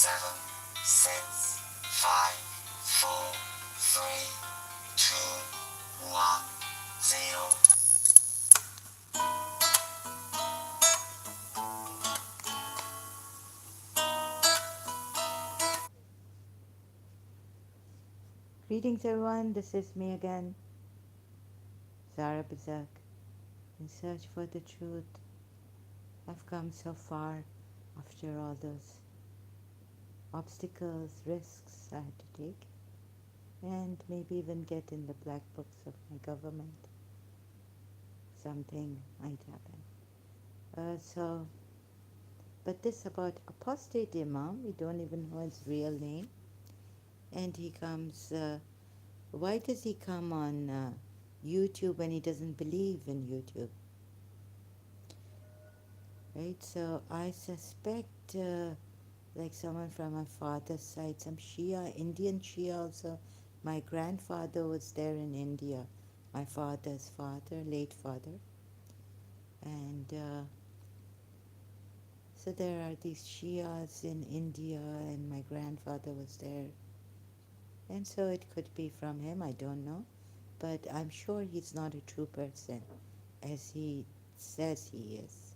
7, 6, 5, 4, 3, 2, 1, 0. Greetings, everyone. This is me again, Zara Bazak. In search for the truth, I've come so far after all those obstacles, risks I had to take, and maybe even get in the black books of my government. Something might happen. But this about Apostate Imam, we don't even know his real name. And he comes, why does he come on YouTube when he doesn't believe in YouTube? Right, so I suspect like someone from my father's side, some Shia, Indian Shia also. My grandfather was there in India, my father's father, late father. And so there are these Shias in India, and my grandfather was there. And so it could be from him, I don't know. But I'm sure he's not a true person, as he says he is,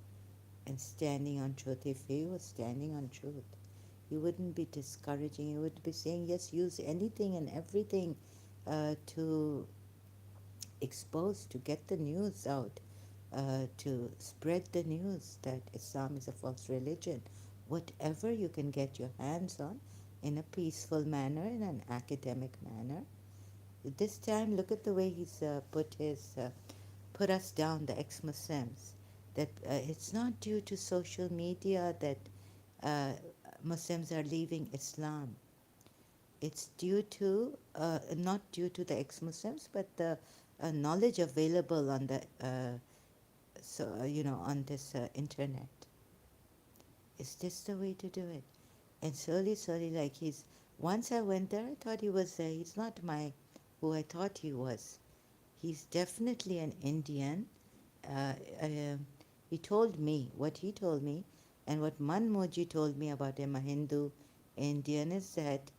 and standing on truth. If he was standing on truth, he wouldn't be discouraging. He would be saying, yes, use anything and everything to expose, to get the news out, to spread the news that Islam is a false religion. Whatever you can get your hands on in a peaceful manner, in an academic manner. This time, look at the way he's put us down, the ex-Muslims. That it's not due to social media that uh, Muslims are leaving Islam. It's due to, not due to the ex-Muslims, but the knowledge available on the, on this internet. Is this the way to do it? And slowly, like once I went there, I thought he was, he's not who I thought he was. He's definitely an Indian. Uh, uh, he told me, what he told me, and what Manmoji told me about him, a Hindu Indian, is that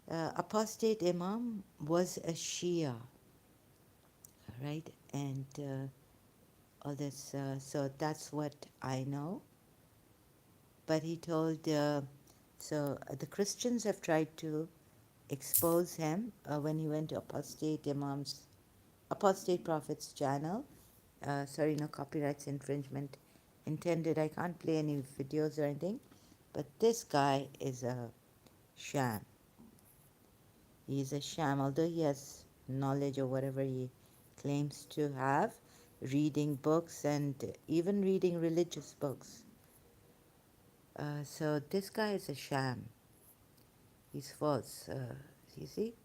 Apostate Imam was a Shia, right? And all this, so that's what I know. But he told, the Christians have tried to expose him when he went to Apostate Prophet's channel. Sorry, no copyrights infringement intended. I can't play any videos or anything. But this guy is a sham. He's a sham, although he has knowledge or whatever he claims to have, reading books and even reading religious books. So this guy is a sham. He's false. You see?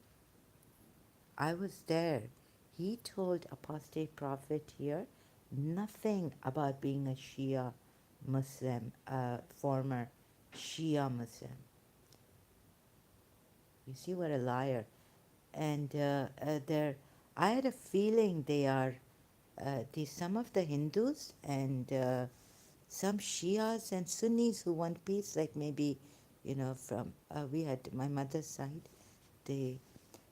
I was there. He told Apostate Prophet here nothing about being a Shia Muslim, former Shia Muslim. You see what a liar. And I had a feeling they are, some of the Hindus and some Shias and Sunnis who want peace, like maybe, from, we had my mother's side, they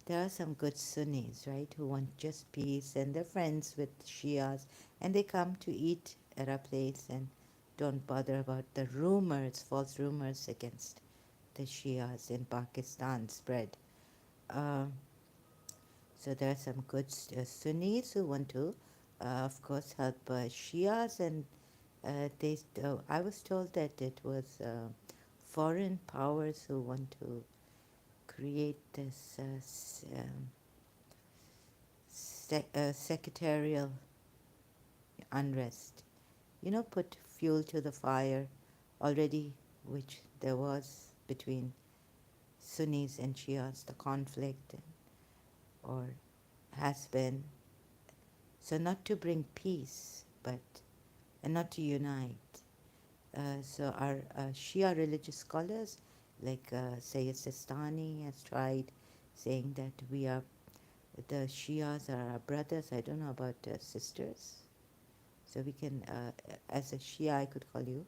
there are some good Sunnis, right, who want just peace, and they're friends with Shias, and they come to eat at our place and don't bother about the rumors, false rumors against the Shias in Pakistan spread. Uh, so there are some good Sunnis who want to, of course, help Shias, and I was told that it was foreign powers who want to create this secretarial unrest. Put fuel to the fire already, which there was between Sunnis and Shias, the conflict, or has been. So not to bring peace, and not to unite. So our Shia religious scholars, like Sayyid Sistani, has tried saying that the Shias are our brothers. I don't know about sisters. So we can, as a Shia, I could call you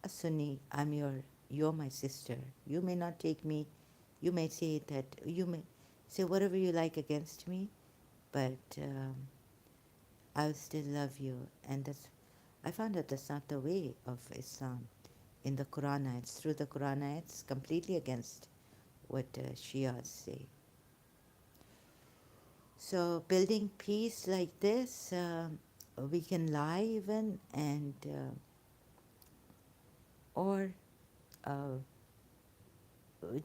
a Sunni. I'm your you're my sister. You may not take me, you may say that, you may say whatever you like against me, but I'll still love you. And that's, I found out that's not the way of Islam. In the Quran ayats, through the Quran ayats, completely against what Shias say. So building peace like this, we can lie even, and or uh,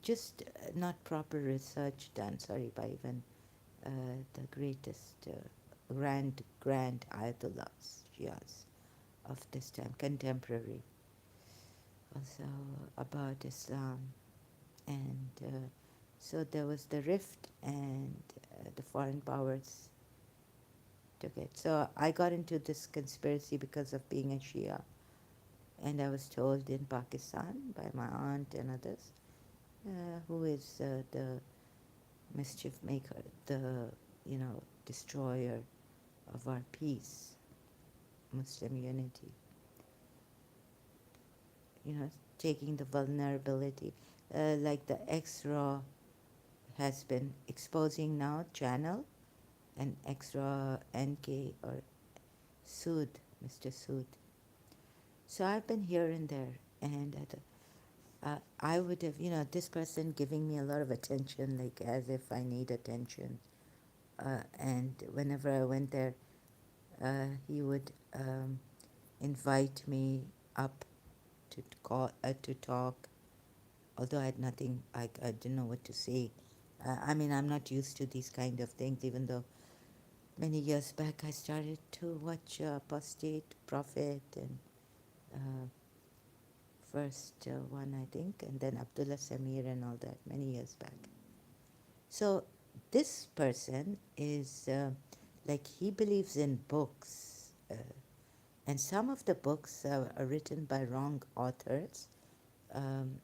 just not proper research done. Sorry, by even the greatest grand ayatollahs, Shias of this time, contemporary, also about Islam. And so there was the rift, and the foreign powers took it. So I got into this conspiracy because of being a Shia, and I was told in Pakistan by my aunt and others, who is the mischief maker, the destroyer of our peace, Muslim unity. Taking the vulnerability, like the Ex-Shia has been exposing now, channel, and Ex-Shia NK or Sood, Mr. Sood. So I've been here and there, and I would have, this person giving me a lot of attention, like as if I need attention. And whenever I went there, he would invite me up to talk, although I had nothing, I didn't know what to say. I mean, I'm not used to these kind of things, even though many years back I started to watch Apostate, Prophet, and uh, first one, I think, and then Abdullah Samir and all that, many years back. So this person is like, he believes in books, and some of the books are written by wrong authors, um,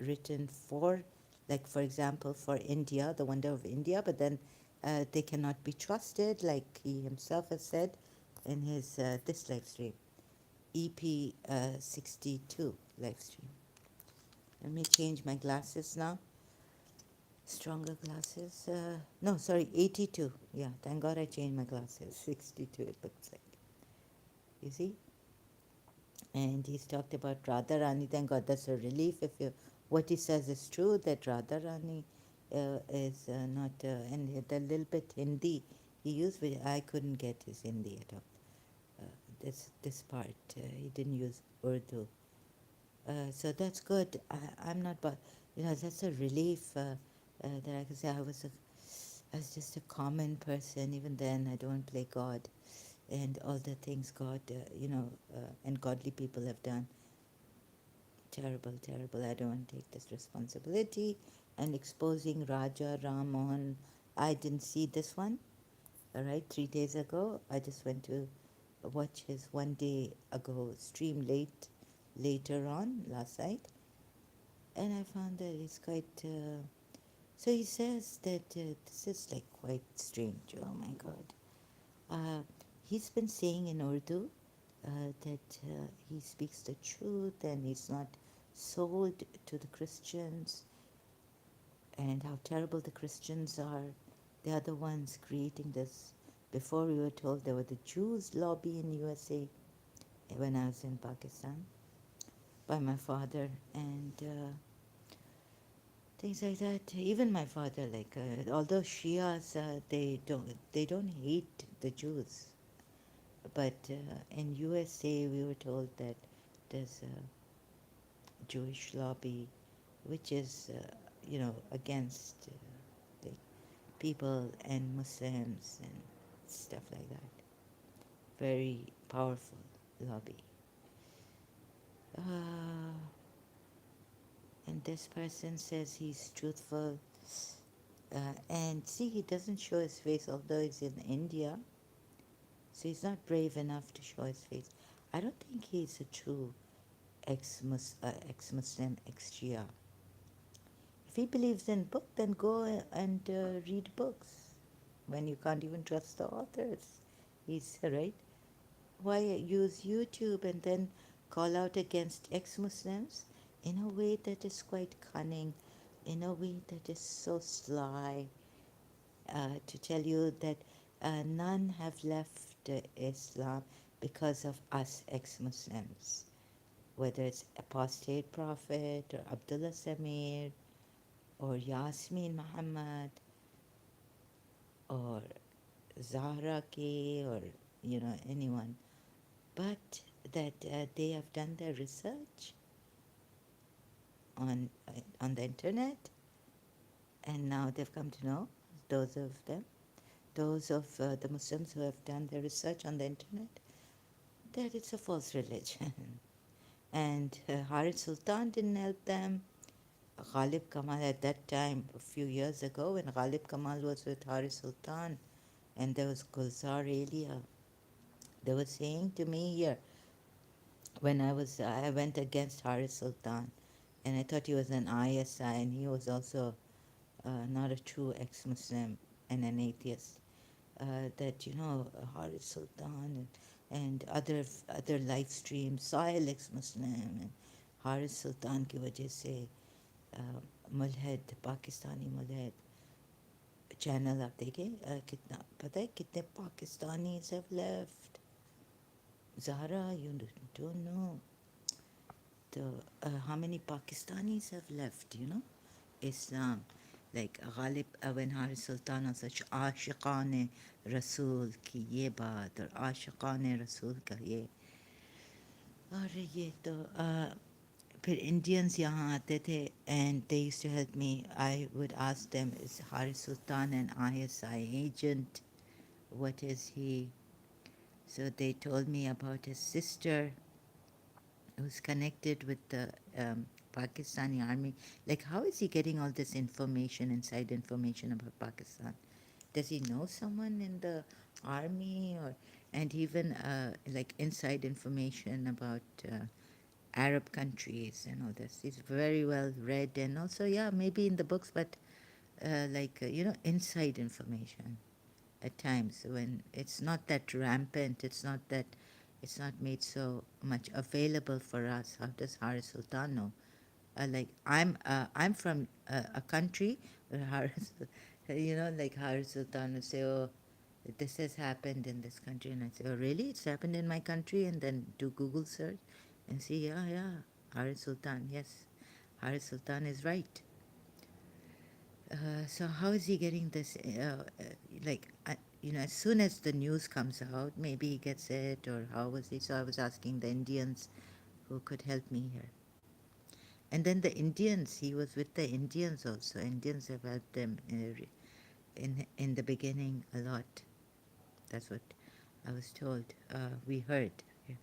written for, like, for example, for India, the wonder of India, but then they cannot be trusted, like he himself has said in his this live stream, EP 62 live stream. Let me change my glasses now. Stronger glasses. No, sorry, 82. Yeah, thank God I changed my glasses. 62 it looks like. You see? And he's talked about Radharani. Thank God, that's a relief if what he says is true, that Radharani is not, and the little bit Hindi he used, I couldn't get his Hindi at all. This part, he didn't use Urdu. So that's good. I'm not, but that's a relief that I can say I was just a common person. Even then, I don't play God, and all the things God, and godly people have done. Terrible, terrible. I don't take this responsibility. And exposing Raja Ram Mohan, I didn't see this one. All right, 3 days ago, I just went to watch his 1 day ago stream later on last night, and I found that it's quite. So he says that this is like quite strange. Oh my God. He's been saying in Urdu that he speaks the truth and he's not sold to the Christians, and how terrible the Christians are. They are the ones creating this. Before, we were told there were the Jews lobby in USA when I was in Pakistan by my father, and things like that. Even my father, like although Shias, they don't hate the Jews, but in USA we were told that there's a Jewish lobby, which is against the people and Muslims and stuff like that. Very powerful lobby. And this person says he's truthful. And see, he doesn't show his face, although he's in India. So he's not brave enough to show his face. I don't think he's a true ex-Muslim, ex-Shia. If he believes in book, then go and read books when you can't even trust the authors. He's right. Why use YouTube and then call out against ex-Muslims? in a way that is quite cunning, in a way that is so sly, to tell you that none have left Islam because of us ex-Muslims, whether it's Apostate Prophet or Abdullah Samir or Yasmin Muhammad or Zahra K or anyone, but that they have done their research on on the internet, and now they've come to know, those of them, those of the Muslims who have done their research on the internet, that it's a false religion. And Harith Sultan didn't help them. Ghalib Kamal at that time, a few years ago, when Ghalib Kamal was with Harith Sultan, and there was Gulzar Elia, they were saying to me here, when I went against Harith Sultan, and I thought he was an ISI, and he was also not a true ex-Muslim and an atheist. That Harith Sultan and other live streams, Sahil ex-Muslim, and Harith Sultan की वजह से मुल्हिद Pakistani मुल्हिद channel आप देखें, कितना पता है कितने Pakistanis have left. Zahra, you don't know the how many Pakistanis have left, Islam. Like Ghalib, when Harith Sultan was such आशिकान रसूल की ये बात और आशिकान रसूल का ये, और ये तो फिर Indians यहाँ आते थे, and they used to help me. I would ask them, is Harith Sultan an ISI agent? What is he? So they told me about his sister who's connected with the Pakistani army. Like, how is he getting all this information, inside information about Pakistan? Does he know someone in the army, or and even like inside information about Arab countries and all this? He's very well read, and also, yeah, maybe in the books, but inside information at times when it's not that rampant, it's not made so much available for us. How does Harith Sultan know? Like I'm from a country where Harith, like Harith Sultan would say, "Oh, this has happened in this country," and I say, "Oh, really? It's happened in my country?" And then do Google search and see, yeah, yeah, Harith Sultan, yes, Harith Sultan is right. So how is he getting this? Like, as soon as the news comes out, maybe he gets it, or how was he? So I was asking the Indians who could help me here. And then the Indians, he was with the Indians also. Indians have helped them in the beginning a lot. That's what I was told. We heard. Yeah.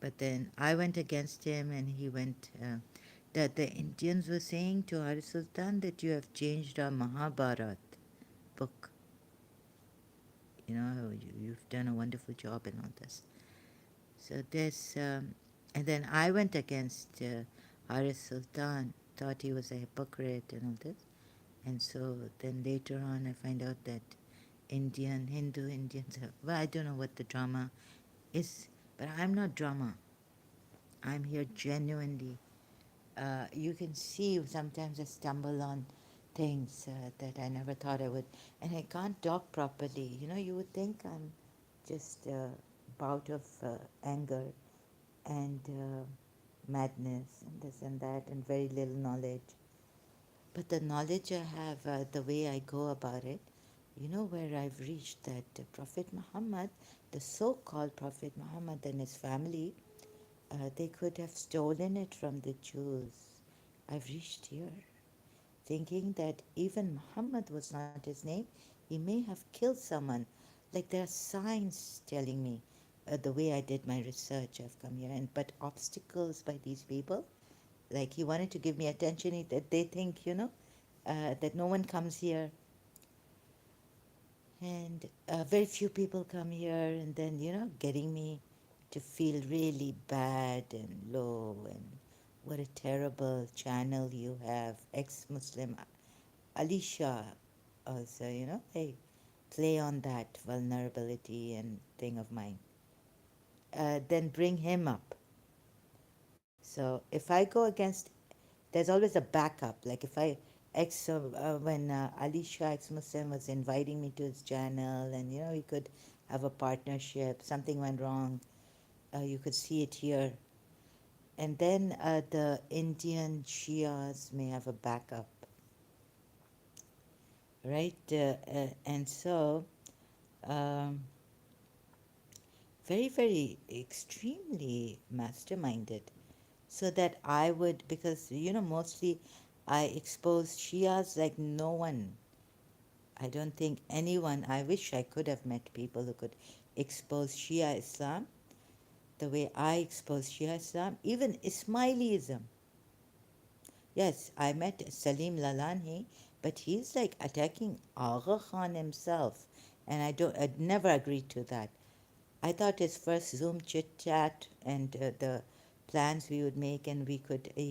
But then I went against him, and he went. That the Indians were saying to Hari Sultan that you have changed our Mahabharat book. You've done a wonderful job in all this. So this, and then I went against Haris Sultan, thought he was a hypocrite and all this. And so then later on, I find out that Hindu Indians have, well, I don't know what the drama is, but I'm not drama. I'm here genuinely. You can see sometimes I stumble on things that I never thought I would, and I can't talk properly. You would think I'm just a bout of anger and madness and this and that and very little knowledge. But the knowledge I have, the way I go about it, where I've reached that Prophet Muhammad, the so-called Prophet Muhammad and his family, they could have stolen it from the Jews. I've reached here, thinking that even Muhammad was not his name. He may have killed someone. Like there are signs telling me the way I did my research. I've come here, but obstacles by these people. Like he wanted to give me attention. That they think, that no one comes here, and very few people come here, and then getting me to feel really bad and low, and what a terrible channel you have, ex-Muslim Alicia also, hey, play on that vulnerability and thing of mine. Then bring him up. So if I go against, there's always a backup. Like if I when Ali Shah ex-Muslim was inviting me to his channel, and we could have a partnership. Something went wrong. You could see it here, and then the Indian Shias may have a backup, right? And so, um, very, very extremely masterminded. So that I would, because mostly I expose Shias like no one. I don't think anyone, I wish I could have met people who could expose Shia Islam the way I expose Shia Islam, even Ismailism. Yes, I met Salim Lalani, but he's like attacking Agha Khan himself, and I'd never agreed to that. I thought his first Zoom chit chat and the plans we would make, and we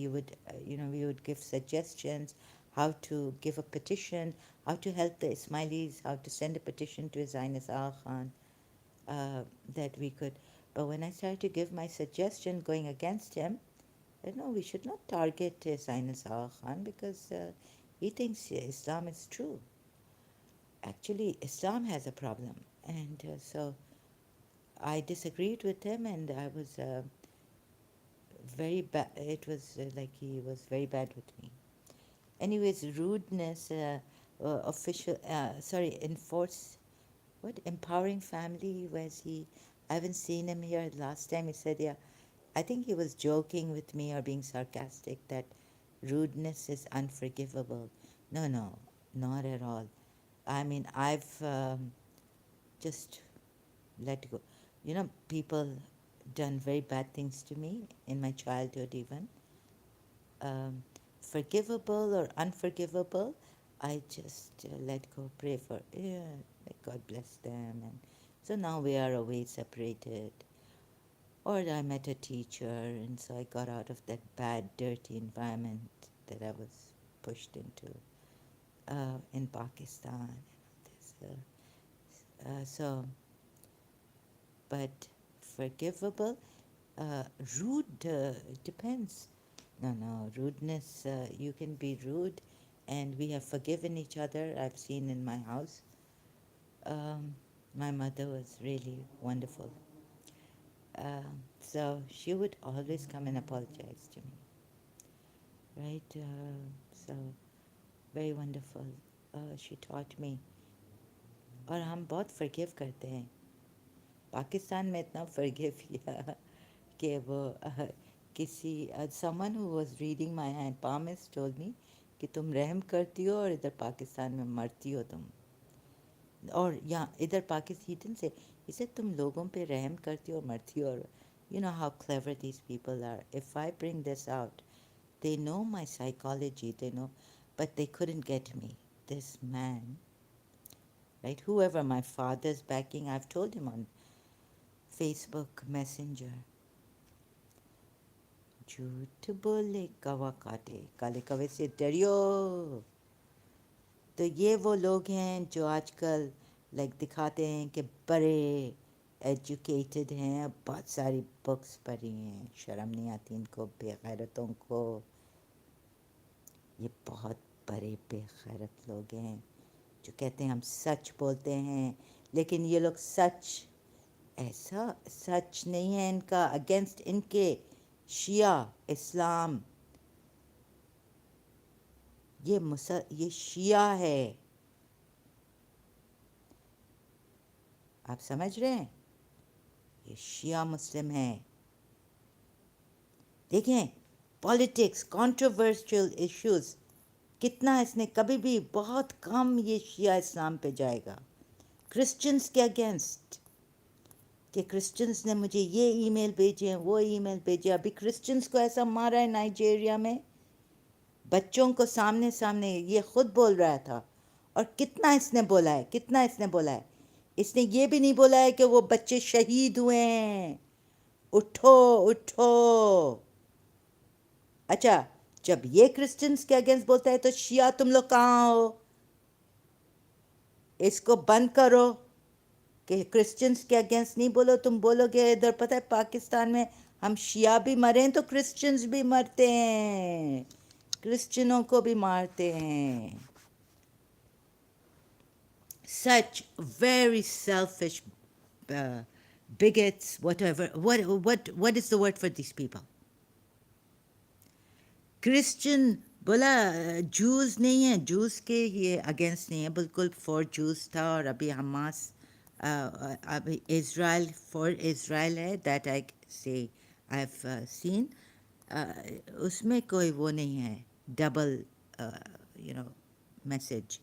would give suggestions how to give a petition, how to help the Ismailis, how to send a petition to His Highness Aga Khan, that we could. But when I started to give my suggestion going against him, no, we should not target His Highness Aga Khan because he thinks Islam is true. Actually, Islam has a problem, and so I disagreed with him, and I was very bad. It was like he was very bad with me. Anyways, rudeness, enforce, what, empowering family, where's he? I haven't seen him here. Last time he said, yeah, I think he was joking with me or being sarcastic that rudeness is unforgivable. No, no, not at all. I mean, I've just let go. People done very bad things to me in my childhood, even. Um, Forgivable or unforgivable, I just let go, pray for, yeah, like God bless them. And so now we are away, separated. Or I met a teacher, and so I got out of that bad, dirty environment that I was pushed into in Pakistan. So, but forgivable, uh, rude, depends. No, no, rudeness, you can be rude, and we have forgiven each other. I've seen in my house. Um, my mother was really wonderful. So she would always come and apologize to me, right? So very wonderful. She taught me. और हम बहुत forgive करते हैं. पाकिस्तान में इतना forgive किया कि वो किसी someone who was reading my hand, Palmis, told me कि तुम रहम करती हो और इधर पाकिस्तान में मरती हो तुम. और यहाँ इधर Pakistan, he didn't say, he said तुम लोगों पे रहम करती हो और मरती हो. और you know how clever these people are. If I bring this out, they know my psychology, they know, but they couldn't get me. This man, right? Whoever my father's backing, I've told him on Facebook Messenger, झूठ बोले कवा काटे, काले कवे से डरियो. तो ये वो लोग हैं जो आजकल लाइक दिखाते हैं कि बड़े एजुकेटेड हैं, बहुत सारी बुक्स पढ़ी हैं, शर्म नहीं आती इनको बेगैरतों को. ये बहुत बड़े बेगैरत लोग हैं जो कहते हैं हम सच बोलते हैं, लेकिन ये लोग सच, ऐसा सच नहीं है इनका. अगेंस्ट इनके शिया इस्लाम, ये शिया है. आप समझ रहे हैं? ये शिया मुस्लिम है. देखें, पॉलिटिक्स, कंट्रोवर्शियल इश्यूज, कितना इसने कभी भी, बहुत कम ये शिया इस्लाम पे जाएगा. क्रिश्चियंस के अगेंस्ट, कि क्रिश्चियंस ने मुझे ये ईमेल भेजे हैं, वो ईमेल भेजे. अभी क्रिश्चियंस को ऐसा मारा है नाइजीरिया में, बच्चों को सामने सामने, ये खुद बोल रहा था. और कितना इसने बोला है, कितना इसने बोला है. इसने ये भी नहीं बोला है कि वो बच्चे शहीद हुए हैं. उठो उठो. अच्छा, जब ये क्रिश्चियंस के अगेंस्ट बोलता है तो शिया तुम लोग कहाँ हो? इसको बंद करो कि क्रिश्चियंस के अगेंस्ट नहीं बोलो. तुम बोलोगे इधर, पता है पाकिस्तान में हम शिया भी मरें तो क्रिश्चियंस भी मरते हैं, क्रिश्चियनों को भी मारते हैं. Such very selfish uh, bigots, whatever. What is the word for these people? Christian बोला जूस नहीं है, जूस के ये अगेंस्ट नहीं है, बिल्कुल फॉर जूस था. और अभी हमास अभी इज़राइल फॉर इज़राइल है. दैट आई से आई हैव सीन. उसमें कोई वो नहीं है डबल यू नो मैसेज.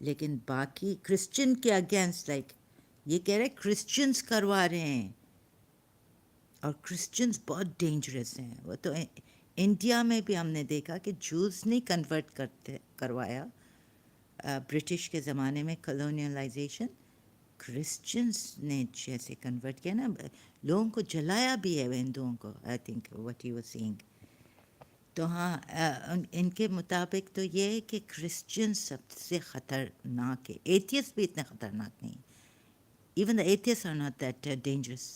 लेकिन बाकी क्रिश्चियन के अगेंस्ट लाइक ये कह रहे क्रिश्चियंस करवा रहे हैं. और क्रिश्चियंस बहुत डेंजरस हैं. वो तो इंडिया में भी हमने देखा कि जूस नहीं कन्वर्ट करवाया ब्रिटिश के ज़माने में कॉलोनियलाइजेशन. क्रिश्चियंस ने जैसे कन्वर्ट किया ना, लोगों को जलाया भी है हिंदुओं को. I think what you were saying. तो हाँ, इनके मुताबिक तो ये है कि क्रिश्चियन सबसे ख़तरनाक है. एथियस्ट भी इतने ख़तरनाक नहीं. Even the atheist are not that dangerous.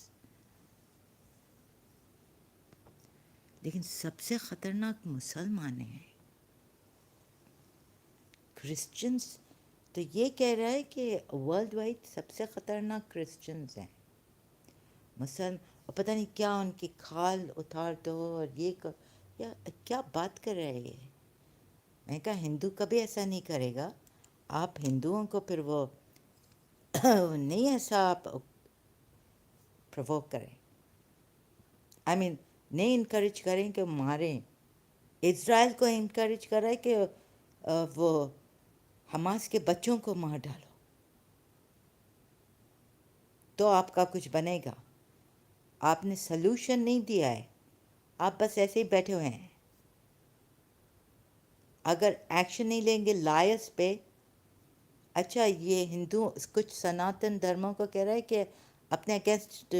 लेकिन सबसे ख़तरनाक मुसलमान हैं. क्रिश्चियंस तो ये कह रहा है कि वर्ल्ड वाइड सबसे ख़तरनाक क्रिश्चियंस हैं. और पता नहीं क्या उनकी खाल उतार दो और ये या क्या बात कर रहे हैं. मैं कहा हिंदू कभी ऐसा नहीं करेगा. आप हिंदुओं को फिर वो नहीं ऐसा आप प्रोवोक करें. आई मीन नहीं इनकरेज करें कि मारें. इज़राइल को इनकरेज कर रहा है कि वो हमास के बच्चों को मार डालो तो आपका कुछ बनेगा. आपने सलूशन नहीं दिया है, आप बस ऐसे ही बैठे हुए हैं. अगर एक्शन नहीं लेंगे लायर्स पे. अच्छा ये हिंदू कुछ सनातन धर्मों को कह रहा है कि अपने अगेंस्ट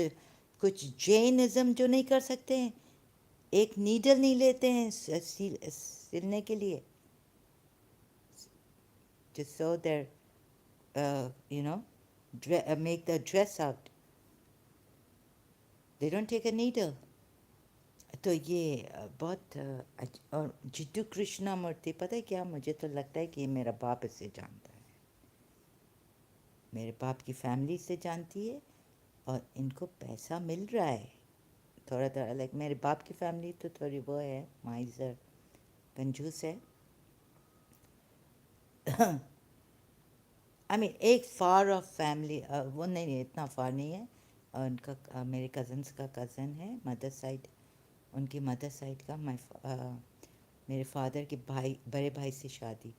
कुछ जैनिज़्म जो नहीं कर सकते हैं, एक नीडल नहीं लेते हैं सिलने के लिए, to sew their you know make the dress out. They don't take a needle. तो ये बहुत और जिड्डू कृष्णा मूर्ति, पता है क्या, मुझे तो लगता है कि मेरा बाप इसे जानता है. मेरे बाप की फैमिली से जानती है और इनको पैसा मिल रहा है थोड़ा थोड़ा. लाइक मेरे बाप की फैमिली तो थोड़ी वो है, माइजर, कंजूस है. आई मीन एक फार ऑफ फैमिली, वो नहीं इतना फार नहीं है. उनका मेरे कज़न्स का कज़न है मदर साइड. उनकी मदर साइड का मेरे फादर के भाई, बड़े भाई से शादी.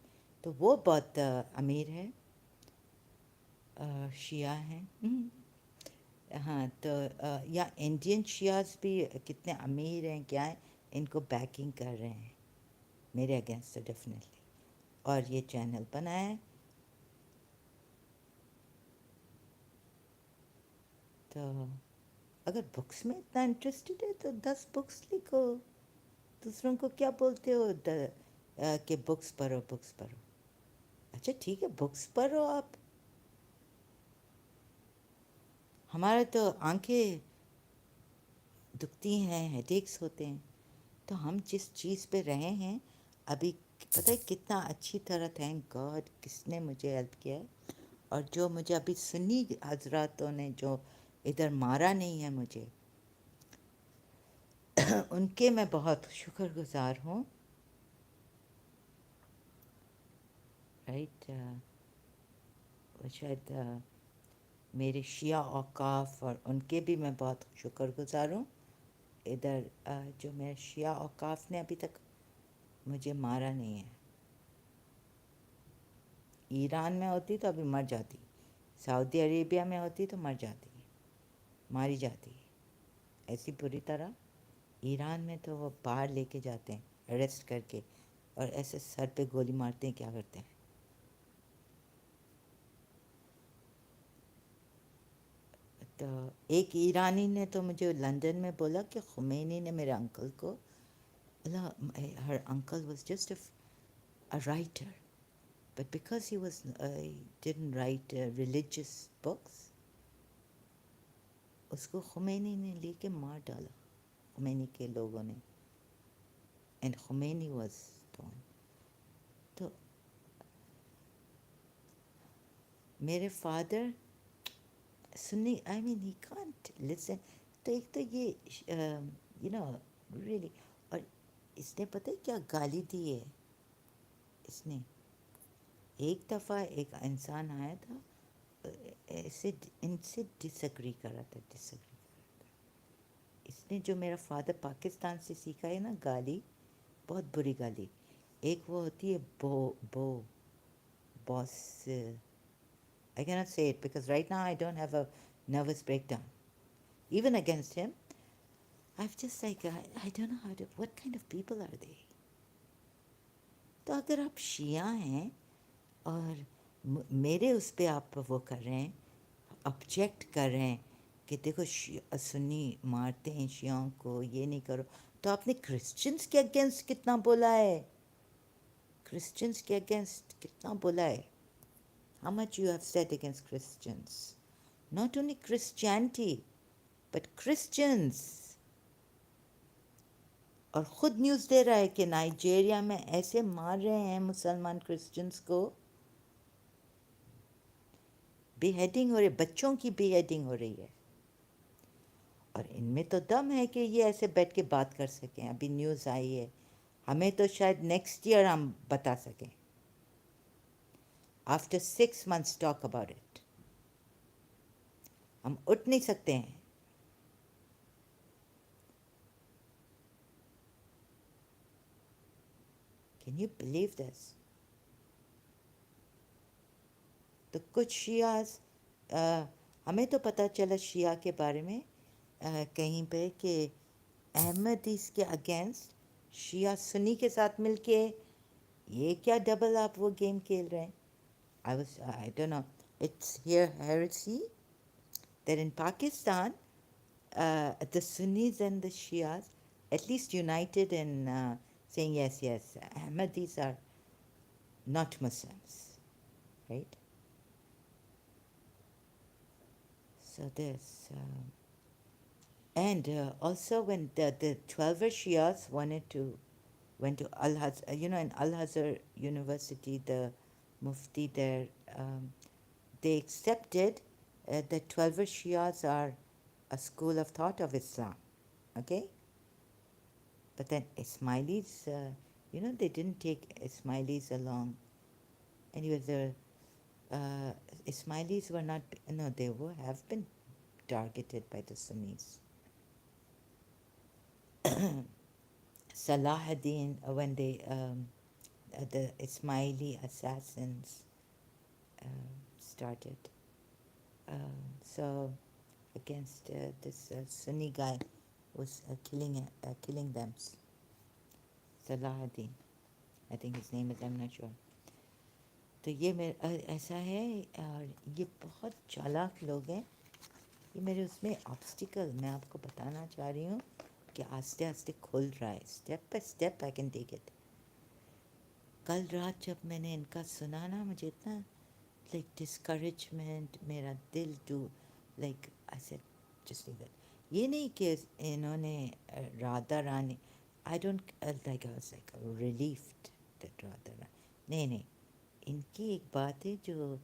तो वो बहुत अमीर है, शिया हैं. हाँ तो या इंडियन शियाज भी कितने अमीर हैं क्या है, इनको बैकिंग कर रहे हैं मेरे अगेंस्ट तो डेफिनेटली. और ये चैनल बनाया है. तो अगर बुक्स में इतना इंटरेस्टेड है तो 10 बुक्स लिखो. दूसरों को क्या बोलते हो कि बुक्स पढ़ो बुक्स पढ़ो. अच्छा ठीक है बुक्स पढ़ो आप. हमारा तो आंखें दुखती हैं, हेडेक्स होते हैं. तो हम जिस चीज़ पे रहे हैं अभी, पता है कितना अच्छी तरह, थैंक गॉड किसने मुझे हेल्प किया है. और जो मुझे अभी सुन्नी हजरातों ने जो इधर मारा नहीं है मुझे, उनके मैं बहुत शुक्रगुजार हूँ. राइट वो शायद मेरे शिया औकाफ, और उनके भी मैं बहुत शुक्रगुजार हूँ. इधर जो मेरे शिया औकाफ ने अभी तक मुझे मारा नहीं है. ईरान में होती तो अभी मर जाती, सऊदी अरेबिया में होती तो मर जाती, मारी जाती ऐसी बुरी तरह. ईरान में तो वो बाहर लेके जाते हैं अरेस्ट करके, और ऐसे सर पे गोली मारते हैं, क्या करते हैं. तो एक ईरानी ने तो मुझे लंदन में बोला कि खुमैनी ने मेरे अंकल को, हर uncle was just a writer, but because he didn't write religious books, उसको खुमैनी ने लेके मार डाला. खुमैनी के लोगों ने, and Khomeini was the one. तो मेरे father Sunni, I mean he can't listen. तो एक तो ये यू नो रियली, और इसने पता है क्या गाली दी है इसने. एक दफ़ा एक इंसान आया था, ऐसे इनसे डिसएग्री कर रहा था, डिसएग्री. इसने जो मेरा फादर पाकिस्तान से सीखा है ना गाली, बहुत बुरी गाली. एक वो होती है बो बो boss. I cannot say it because right now I don't have a nervous breakdown. Even against him, I've just like, I don't know how to, what kind of people are they? तो अगर आप शिया हैं और मेरे उस पर आप वो कर रहे हैं, ऑब्जेक्ट कर रहे हैं कि देखो सुन्नी मारते हैं शियाओं को, ये नहीं करो, तो आपने क्रिश्चियंस के अगेंस्ट कितना बोला है, क्रिश्चियंस के अगेंस्ट कितना बोला है. How much you have said against Christians? Not only Christianity, but Christians. और ख़ुद न्यूज़ दे रहा है कि नाइजीरिया में ऐसे मार रहे हैं मुसलमान क्रिश्चियंस को, बेहेडिंग हो रही, बच्चों की बेहेडिंग हो रही है. और इनमें तो दम है कि ये ऐसे बैठ के बात कर सकें. अभी न्यूज़ आई है, हमें तो शायद नेक्स्ट ईयर हम बता सकें. After 6 months talk about it. हम उठ नहीं सकते हैं. Can you believe this? तो कुछ शियास, हमें तो पता चला शिया के बारे में कहीं पे कि अहमदीस के अगेंस्ट शिया सुन्नी के साथ मिलके ये क्या डबल आप वो गेम खेल रहे हैं. I don't know, it's here heresy that in Pakistan the Sunnis and the Shias at least united in saying yes, Ahmadis are not Muslims, right? So this and also when the 12er Shias went to Al-Azhar, in Al-Azhar University, the Mufti there, they accepted that 12er Shias are a school of thought of Islam, okay? But then Ismailis, they didn't take Ismailis along. Anyway, the Ismailis were not, no, they have been targeted by the Sunnis. Salahuddin, when the Ismaili assassins started, so against this Sunni guy was killing them. Salahuddin, I think his name is, I'm not sure. तो ये मेरे ऐसा है, और ये बहुत चालाक लोग हैं. ये मेरे उसमें ऑब्स्टिकल मैं आपको बताना चाह रही हूँ कि आस्ते आस्ते खुल रहा है, step by step I can take it. कल रात जब मैंने इनका सुना ना, मुझे इतना लाइक डिस्करेजमेंट, मेरा दिल to like I said just leave it. ये नहीं कि इन्होंने Radha Rani, I don't like, I was like relieved that Radha Rani, नहीं, इनकी एक बात है जो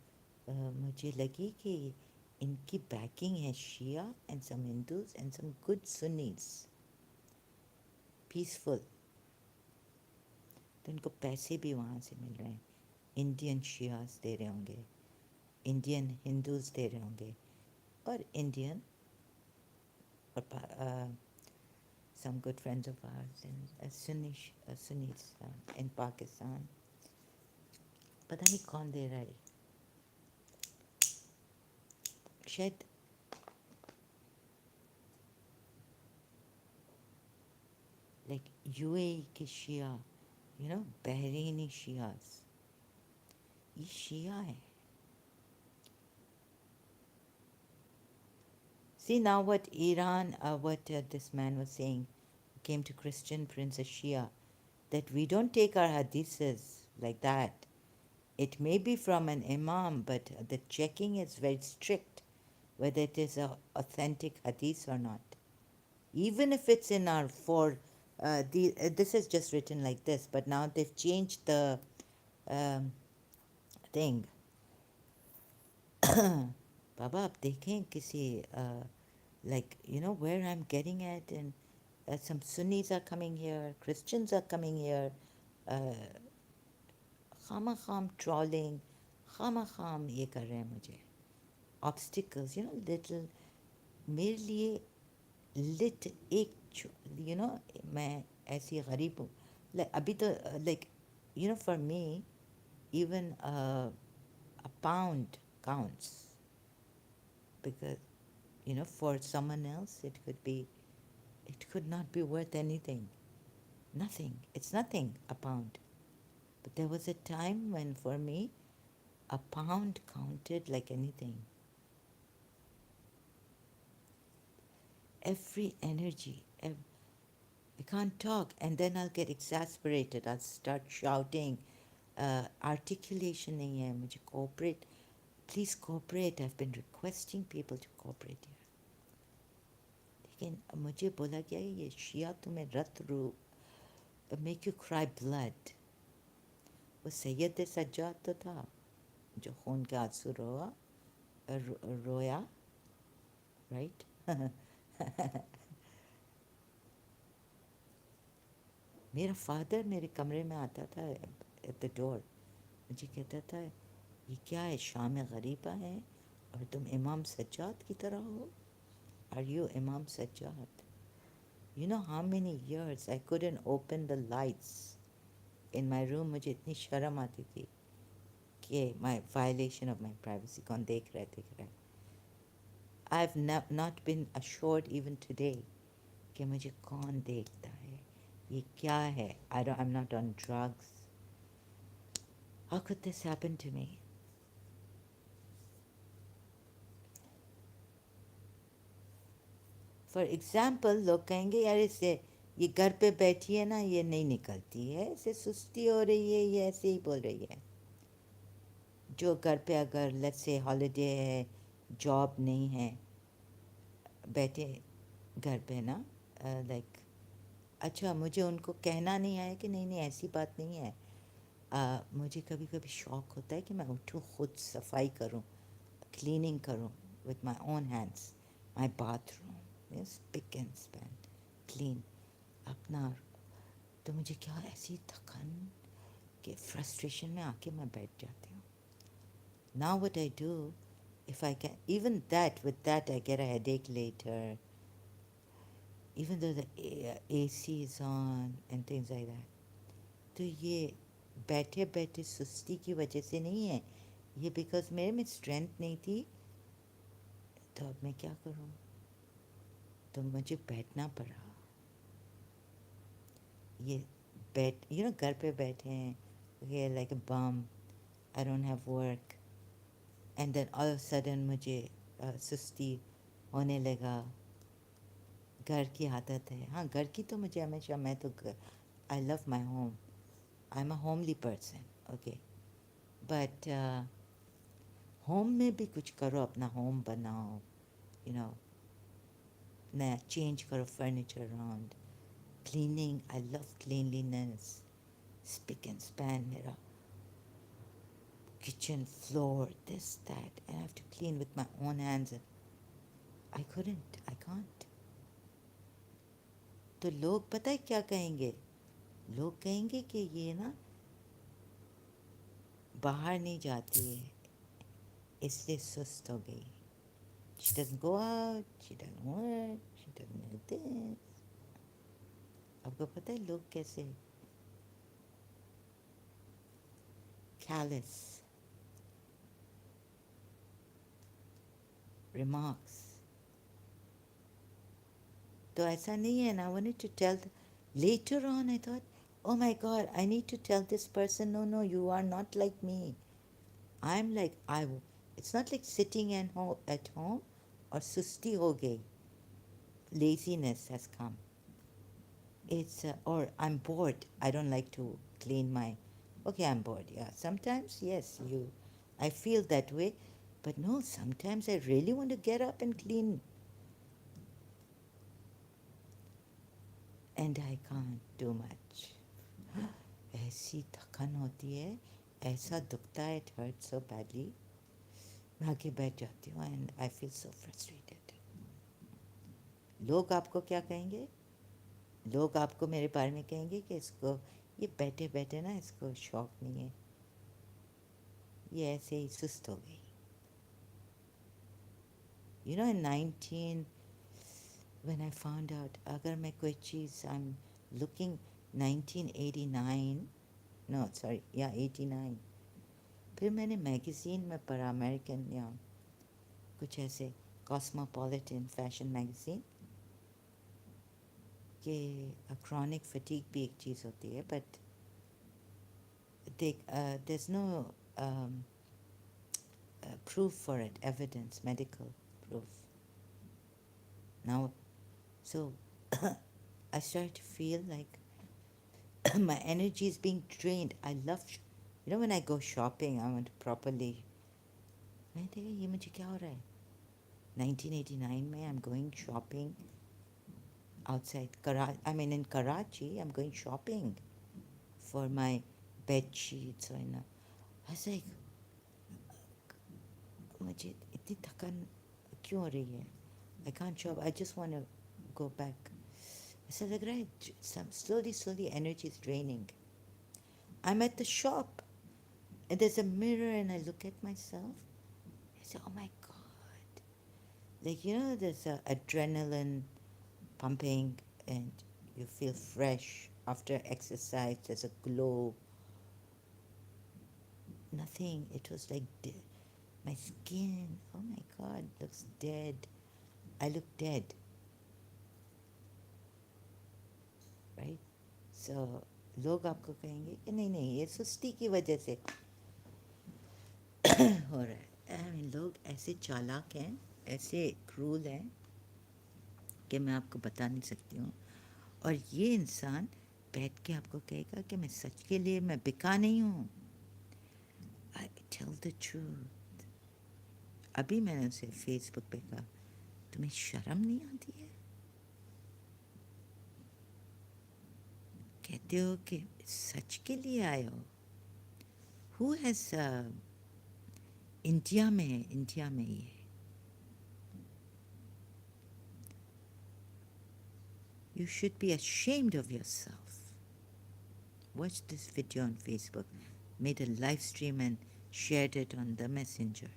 मुझे लगी कि इनकी बैकिंग है Shia and some Hindus and some good Sunnis, peaceful. तो इनको पैसे भी वहाँ से मिल रहे हैं. इंडियन शियास दे रहे होंगे, इंडियन हिंदूज दे रहे होंगे, और इंडियन और some good friends of ours in Sunnis in Pakistan. पता नहीं कौन दे रहा है, शायद लाइक यूएई के शिया, बहरीनी शियास, ये शिया है. See now what Iran, what this man was saying, came to Christian Prince Shia, that we don't take our hadiths like that. It may be from an Imam, but the checking is very strict, whether it is an authentic hadith or not. even if it's in our this is just written like this, but now they've changed the um, thing. बाबा आप देखें किसी like where I'm getting at, and some Sunnis are coming here, Christians are coming here, खामा खाम trawling, खामा खाम ये कर रहे हैं मुझे, ऑब्स्टिकल्स लिटिल मेरे लिए लिट एक मैं ऐसी गरीब हूँ, अभी तो like for me even a pound counts, because for someone else it could not be worth anything, nothing, it's nothing, a pound. But there was a time when for me a pound counted like anything. Every energy, I can't talk, and then I'll get exasperated, I'll start shouting. Articulation nahi hai mujhe, cooperate, please cooperate, I've been requesting people to cooperate here. लेकिन मुझे बोला गया ये शिया तुम्हें रत रू make you cry blood. वो सैयद सज्जाद तो था जो खून के आंसू रोया, राइट? मेरा फादर मेरे कमरे में आता था एट द डोर, मुझे कहता था ये क्या है, शाम गरीबा है और तुम इमाम सज्जाद की तरह हो? आर यू इमाम Sajjad? You know how many years I couldn't open the lights in my room, मुझे इतनी शर्म आती थी कि my violation of my privacy, कौन देख रहा है. I've not been assured even today कि मुझे कौन देखता है, ये क्या है. I'm not on drugs. How could this happen to me? For example, लोग कहेंगे यार इसे ये घर पे बैठी है ना, ये नहीं निकलती है, इसे सुस्ती हो रही है, ये ऐसे ही बोल रही है. जो घर पे अगर लेट्स से हॉलीडे है, जॉब नहीं है, बैठे घर पे ना, लाइक अच्छा मुझे उनको कहना नहीं आया कि नहीं नहीं ऐसी बात नहीं है. मुझे कभी कभी शौक होता है कि मैं उठूँ, खुद सफाई करूँ, क्लीनिंग करूँ with my own hands, my bathroom spick and span clean अपना. तो मुझे क्या ऐसी थकन कि फ्रस्ट्रेशन में आके मैं बैठ जाती हूँ. Now what I do, if I can, even that, with that I get a headache later, even though the AC is on and things like that. तो ये बैठे बैठे सुस्ती की वजह से नहीं है, ये बिकॉज मेरे में स्ट्रेंथ नहीं थी. तो अब मैं क्या करूँ, तो मुझे बैठना पड़ा. ये घर पे बैठे हैं, ये like a bomb, I don't have work, and then all of sudden मुझे सुस्ती होने लगा. घर की आदत है, हाँ घर की तो मुझे हमेशा, मैं तो I love my home, I am a homely person, okay. But home में भी कुछ करो, अपना होम बनाओ, नया चेंज करो furniture around, cleaning, I love cleanliness, spick and span मेरा kitchen floor, this, that, and I have to clean with my own hands. I can't. तो लोग पता है क्या कहेंगे, लोग कहेंगे कि ये ना बाहर नहीं जाती है इसलिए सुस्त हो गई. She doesn't go out, she doesn't work, she doesn't do this. आपको पता है लोग कैसे callous remarks. तो ऐसा नहीं है ना. I wanted to tell later on I thought, oh my god, I need to tell this person, no, you are not like me. I'm like, it's not like sitting at home or susti ho gayi, laziness has come. It's or I'm bored, I don't like to clean my, okay, I'm bored, yeah, sometimes yes, I feel that way, but no, sometimes I really want to get up and clean. and I can't do much. ऐसी थकन होती है, ऐसा दुखता है, it hurts so badly. मैं आके बैठ जाती हूँ and I feel so frustrated. लोग आपको क्या कहेंगे? लोग आपको मेरे बारे में कहेंगे कि इसको ये बैठे बैठे ना इसको शौक नहीं है, ये ऐसे ही सुस्त हो गई. You know, in 19 when I found out अगर मैं कोई चीज़ I'm looking 1989 no sorry yeah 89 फिर मैंने मैगज़ीन में पढ़ा अमेरिकन या कुछ ऐसे कॉस्मोपॉलिटन फैशन मैगज़ीन कि क्रॉनिक फटीग भी एक चीज़ होती है but there's no proof for it, evidence, medical proof. Now, so I started to feel like my energy is being drained. I love, you know, when I go shopping, I want to properly. मैं देखा ये मुझे क्या हो रहा है? 1989 में I'm going shopping outside Karachi. I mean in Karachi, I'm going shopping for my bed sheets or you know. I was like, मुझे इतनी थकान क्यों हो रही है? I can't shop. I just want to go back. ऐसा लग रहा है slowly energy is draining. I'm at the shop and there's a mirror and I look at myself. I say, oh my God. Like, you know, there's a adrenaline pumping and you feel fresh after exercise. There's a glow. Nothing. It was like my skin. Oh my God, looks dead. I look dead. Right? So, लोग आपको कहेंगे कि नहीं नहीं ये सुस्ती की वजह से हो रहा है. I mean, लोग ऐसे चालाक हैं, ऐसे क्रूल हैं कि मैं आपको बता नहीं सकती हूँ. और ये इंसान बैठ के आपको कहेगा कि मैं सच के लिए मैं बिका नहीं हूँ. I tell the truth. अभी मैंने उसे फेसबुक पे कहा तुम्हें शर्म नहीं आती है? कहते हो कि सच के लिए आए हो. Who has इंडिया में ये You should be ashamed of yourself. Watch this video on Facebook, made a live stream and shared it on the messenger.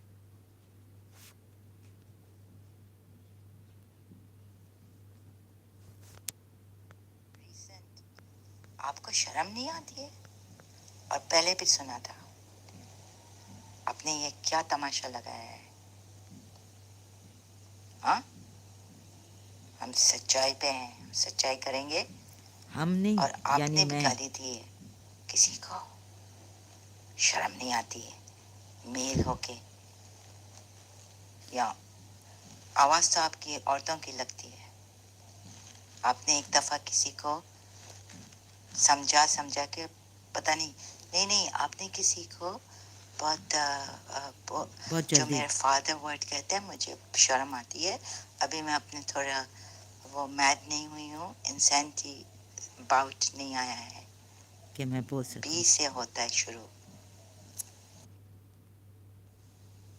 आपको शर्म नहीं आती है? और पहले भी सुना था. आपने ये क्या तमाशा लगाया है? हाँ? हम सच्चाई पे हैं, हम सच्चाई करेंगे. हमने और आपने भी गाली दी है. किसी को शर्म नहीं आती है? मेल होके या आवाज तो आपकी औरतों की लगती है. आपने एक दफा किसी को समझा के पता नहीं आपने किसी को बहुत जो मेरे फादर वर्ड कहते हैं मुझे शर्म आती है. अभी मैं अपने थोड़ा वो मैड नहीं हुई हूँ, इंसेंटी बाउट नहीं आया है कि मैं बोल सकूं. बी से होता है शुरू.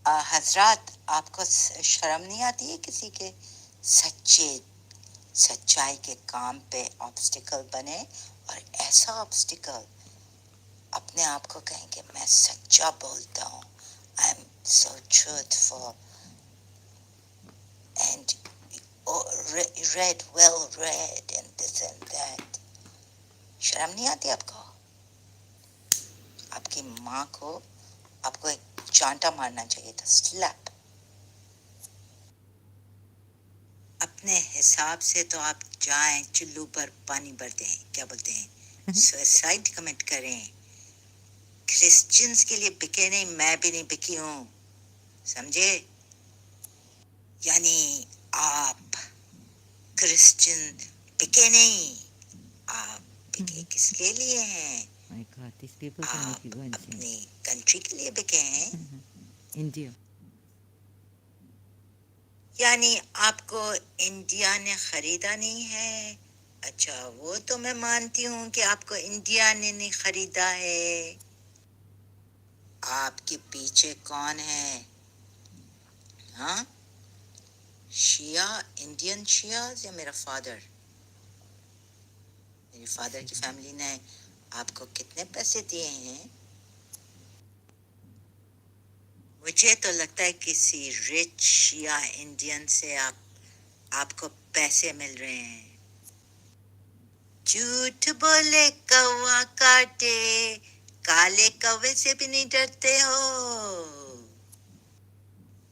हजरात आपको शर्म नहीं आती है किसी के सच्चाई के काम पे ऑब्स्टिकल बने और ऐसा ऑब्स्टिकल अपने आप को कहेंगे मैं सच्चा बोलता हूँ. I am so truthful and read well read and this and that. शर्म नहीं आती आपको? आपकी माँ को आपको एक चांटा मारना चाहिए था. स्लैप. अपने हिसाब से तो आप जाएं चुल्लू पर पानी भर दें, क्या बोलते हैं, सुसाइड कमिट करें. क्रिश्चियंस के लिए बिके नहीं, मैं भी नहीं बिकी हूँ, समझे? यानी आप क्रिश्चियन बिके नहीं, आप बिके किसके लिए हैं? My God, these people can make you go insane. अपनी कंट्री के लिए बिके हैं. इंडिया. यानी आपको इंडिया ने खरीदा नहीं है, अच्छा, वो तो मैं मानती हूँ कि आपको इंडिया ने नहीं खरीदा है। आपके पीछे कौन है? हाँ, शिया, इंडियन शिया या मेरा फादर? मेरे फादर की फैमिली ने आपको कितने पैसे दिए हैं? मुझे तो लगता है किसी रिच शिया इंडियन से आपको पैसे मिल रहे हैं। झूठ बोले कौवा काटे, काले कौवे से भी नहीं डरते हो।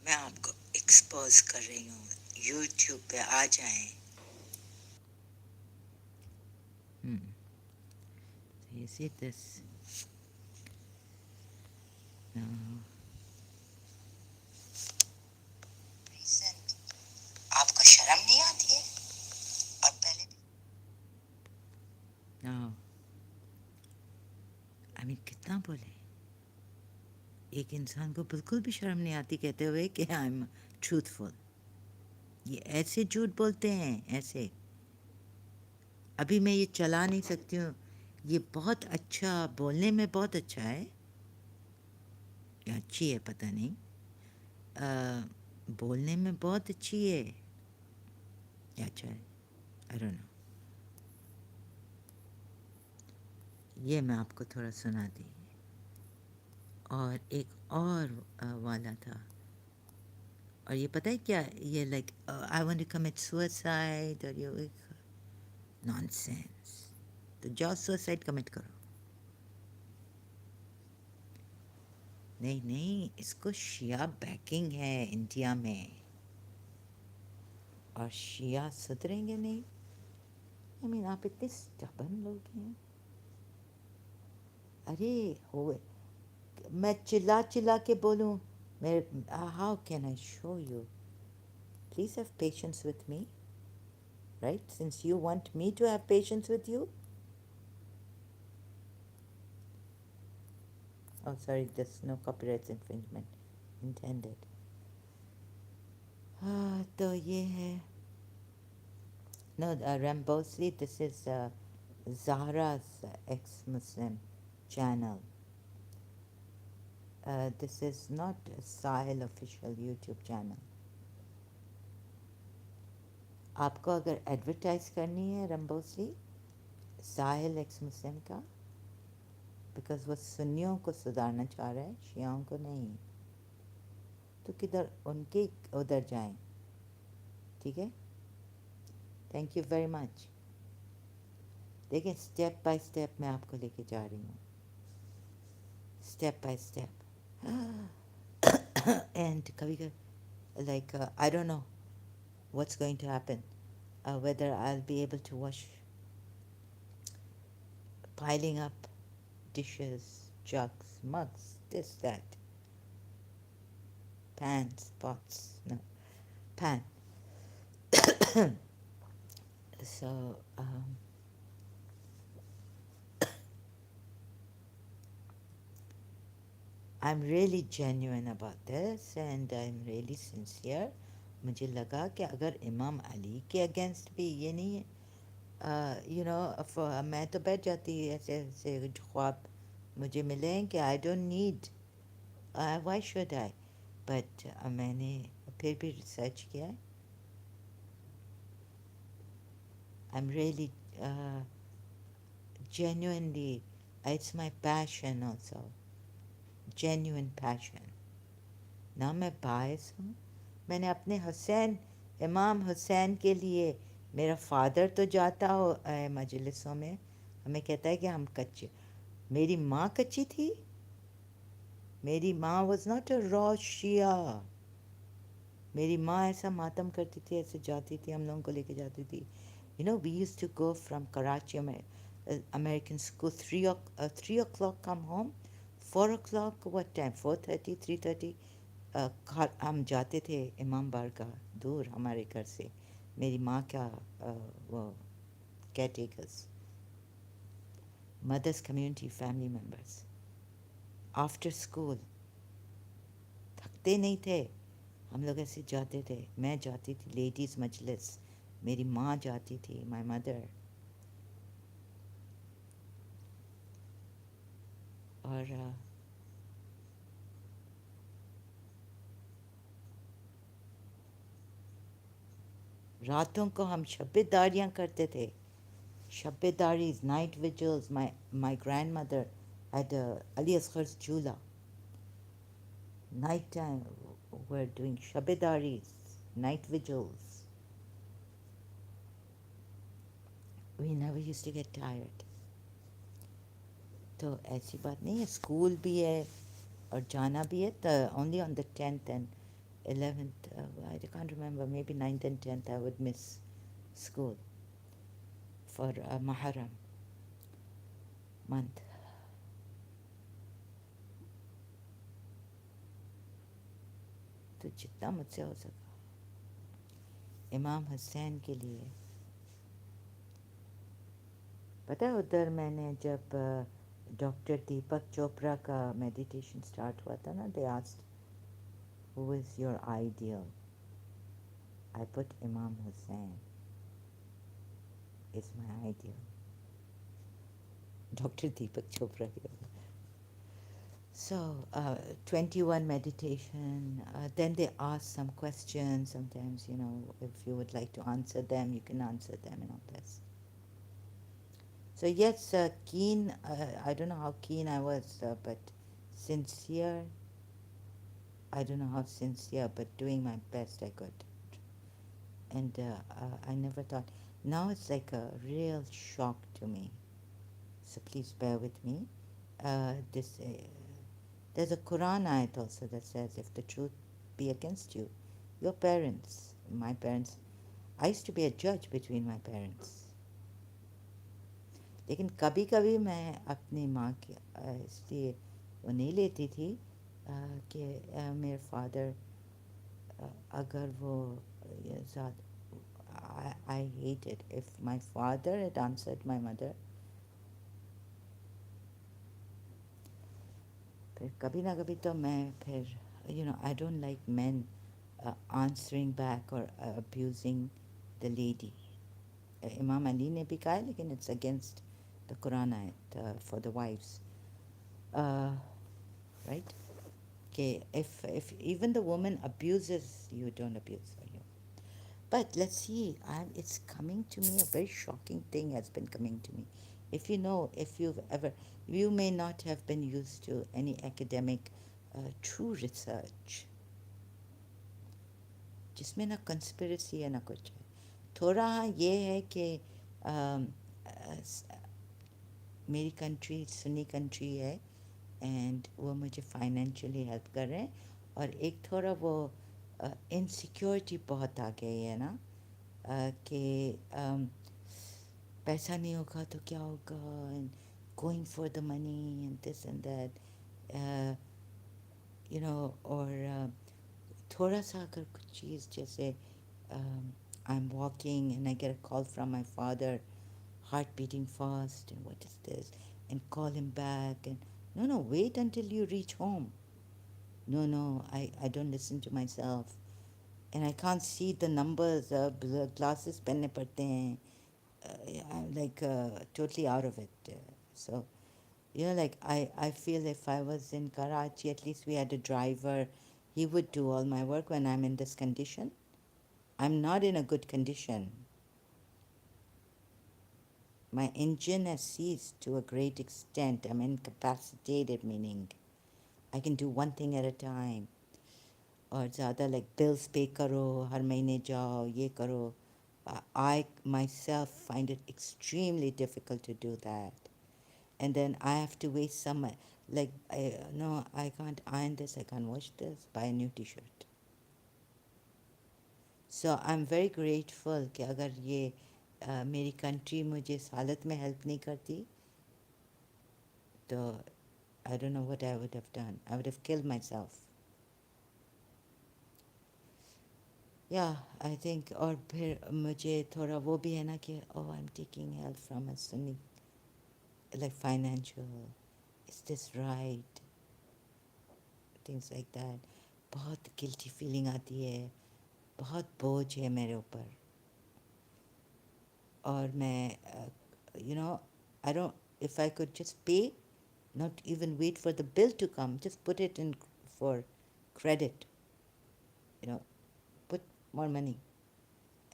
मैं आपको एक्सपोज कर रही हूँ, यूट्यूब पे आ जाएं। You see this? No. आपको शर्म नहीं आती है? और पहले No. I mean, कितना बोले? एक इंसान को बिल्कुल भी शर्म नहीं आती कहते हुए कि आई एम ट्रूथफुल। ये ऐसे झूठ बोलते हैं, ऐसे। अभी मैं ये चला नहीं सकती हूँ। ये बहुत अच्छा, बोलने में बहुत अच्छा है या अच्छी है पता नहीं। बोलने में बहुत अच्छी है या अच्छा है, आई डोंट नो। ये मैं आपको थोड़ा सुना दी। और एक और वाला था। और ये पता है क्या, ये like I want to commit suicide, और ये नॉनसेंस। तो जाओ सुसाइड कमिट करो। नहीं नहीं, इसको शिया बैकिंग है इंडिया में, और शिया सुधरेंगे नहीं। आई मीन, आप इतने स्टबर्न लोग हैं। अरे हो, मैं चिल्ला चिल्ला के बोलूं? मेरे, how can I show you? Please have patience with me, right? Since you want me to have patience with you. Oh, sorry, there's no copyright infringement intended. तो ये है, no, Rambosi, this is Zahra's ex-Muslim channel. This is not a Sahil official YouTube channel. आपको अगर advertise करनी है रंबोसली, साहिल x मुस्लिम का, because वो सुन्नियों को सुधारना चाह रहा है, शियाओं को नहीं, तो किधर उनके उधर जाएं। ठीक है, थैंक यू वेरी मच। देखिए, स्टेप बाय स्टेप मैं आपको लेके जा रही हूँ, स्टेप बाय स्टेप। एंड कभी कभी like I don't know what's going to happen, whether I'll be able to wash, piling up dishes, jugs, mugs, this, that, pans, pots, no, pan. So, I'm really genuine about this and I'm really sincere. मुझे लगा कि अगर इमाम अली के against भी ये नहीं है, यू नो, मैं तो बैठ जाती, ऐसे ऐसे ख्वाब मुझे मिले हैं कि I don't need, why should I, but मैंने फिर भी रिसर्च किया है। I am really genuinely, it's my passion also, genuine passion. ना मैं बायस हूँ, मैंने अपने हुसैन, इमाम हुसैन के लिए, मेरा फादर तो जाता हो मजलिसों में, हमें कहता है कि हम कच्चे, मेरी माँ कच्ची थी, मेरी माँ वॉज नॉट अ रॉ शिया, मेरी माँ ऐसा मातम करती थी, ऐसे जाती थी, हम लोगों को लेके जाती थी। You know, we used to go from Karachi में American school, 3 o'clock come home, 4 o'clock what time, 4:30, 3:30 हम जाते थे इमाम बारगाह, दूर हमारे घर से, मेरी माँ का वो care takers, mothers community family members, after school थकते नहीं थे, हम लोग ऐसे जाते थे, मैं जाती थी लेडीज़ मजलिस, मेरी माँ जाती थी, माय मदर, रातों को हम शब्बेदारियाँ करते थे. Shabbedaris, night vigils. My grandmother had Ali Asghar's Jula. Night time, we're doing Shabbedaris, night vigils. We never used to get tired. तो ऐसी बात नहीं है, स्कूल भी है और जाना भी है. Only on the 10th and 11th, I can't remember, maybe 9th and 10th I would miss school for Muharram month. तो जितना मुझसे हो सका इमाम हुसैन के लिए. पता है उधर मैंने जब डॉक्टर दीपक चोपड़ा का मेडिटेशन स्टार्ट हुआ था ना, they asked who is your ideal. I put Imam Hussain is my ideal. Doctor Deepak Chopra के. So, 21 meditation. Then they ask some questions. Sometimes, if you would like to answer them, you can answer them and all this. So, yes, keen. I don't know how keen I was, but sincere. I don't know how sincere, but doing my best I could. And I never thought. Now it's like a real shock to me. So, please bear with me. This. There's a Quran ayat also that says, if the truth be against you, your parents, my parents, I used to be a judge between my parents. लेकिन कभी कभी मैं अपनी माँ की इसलिए वो नहीं लेती थी कि मेरे फादर अगर वो I hated if my father had answered my mother. फिर कभी ना कभी तो मैं फिर I don't like men answering back or abusing the lady. Imam Ali ने भी कहा है, लेकिन it's against the Quran ayat for the wives, right? Okay, if even the woman abuses you, don't abuse her. But let's see, it's coming to me, a very shocking thing has been coming to me. If you may not have been used to any academic true research, जिसमें ना conspiracy है ना कुछ है. थोड़ा हाँ ये है कि मेरी कंट्री सुन्नी कंट्री है एंड वो मुझे फाइनेंशियली हेल्प कर रहे हैं, और एक थोड़ा वो इनसिक्योरिटी बहुत आ गई है ना कि पैसा नहीं होगा तो क्या होगा, and going for the money and this and that, और थोड़ा सा अगर कुछ चीज़ जैसे I'm walking and I get a call from my father, heart beating fast, and what is this? And call him back, and no, wait until you reach home. No, I don't listen to myself. And I can't see the numbers, the glasses penne padte hain. I'm like totally out of it. So, like I feel if I was in Karachi, at least we had a driver. He would do all my work when I'm in this condition. I'm not in a good condition. My engine has ceased to a great extent. I'm incapacitated, meaning I can do one thing at a time. और ज़्यादा like bills pay करो, हर महीने जाओ, ये करो. I myself find it extremely difficult to do that. And then I have to waste some, like, no, I can't iron this, I can't wash this, buy a new t-shirt. So I'm very grateful कि अगर ये मेरी country मुझे इस हालत में help नहीं करती तो I don't know what I would have done. I would have killed myself. Yeah, I think. और फिर मुझे थोड़ा वो भी है ना कि I'm taking help from a Sunni, like financial, is this right? Things like that. बहुत guilty feeling आती है, बहुत बोझ है मेरे ऊपर. और मैं I don't, if I could just pay not even wait for the bill to come, just put it in for credit, you know, put more money.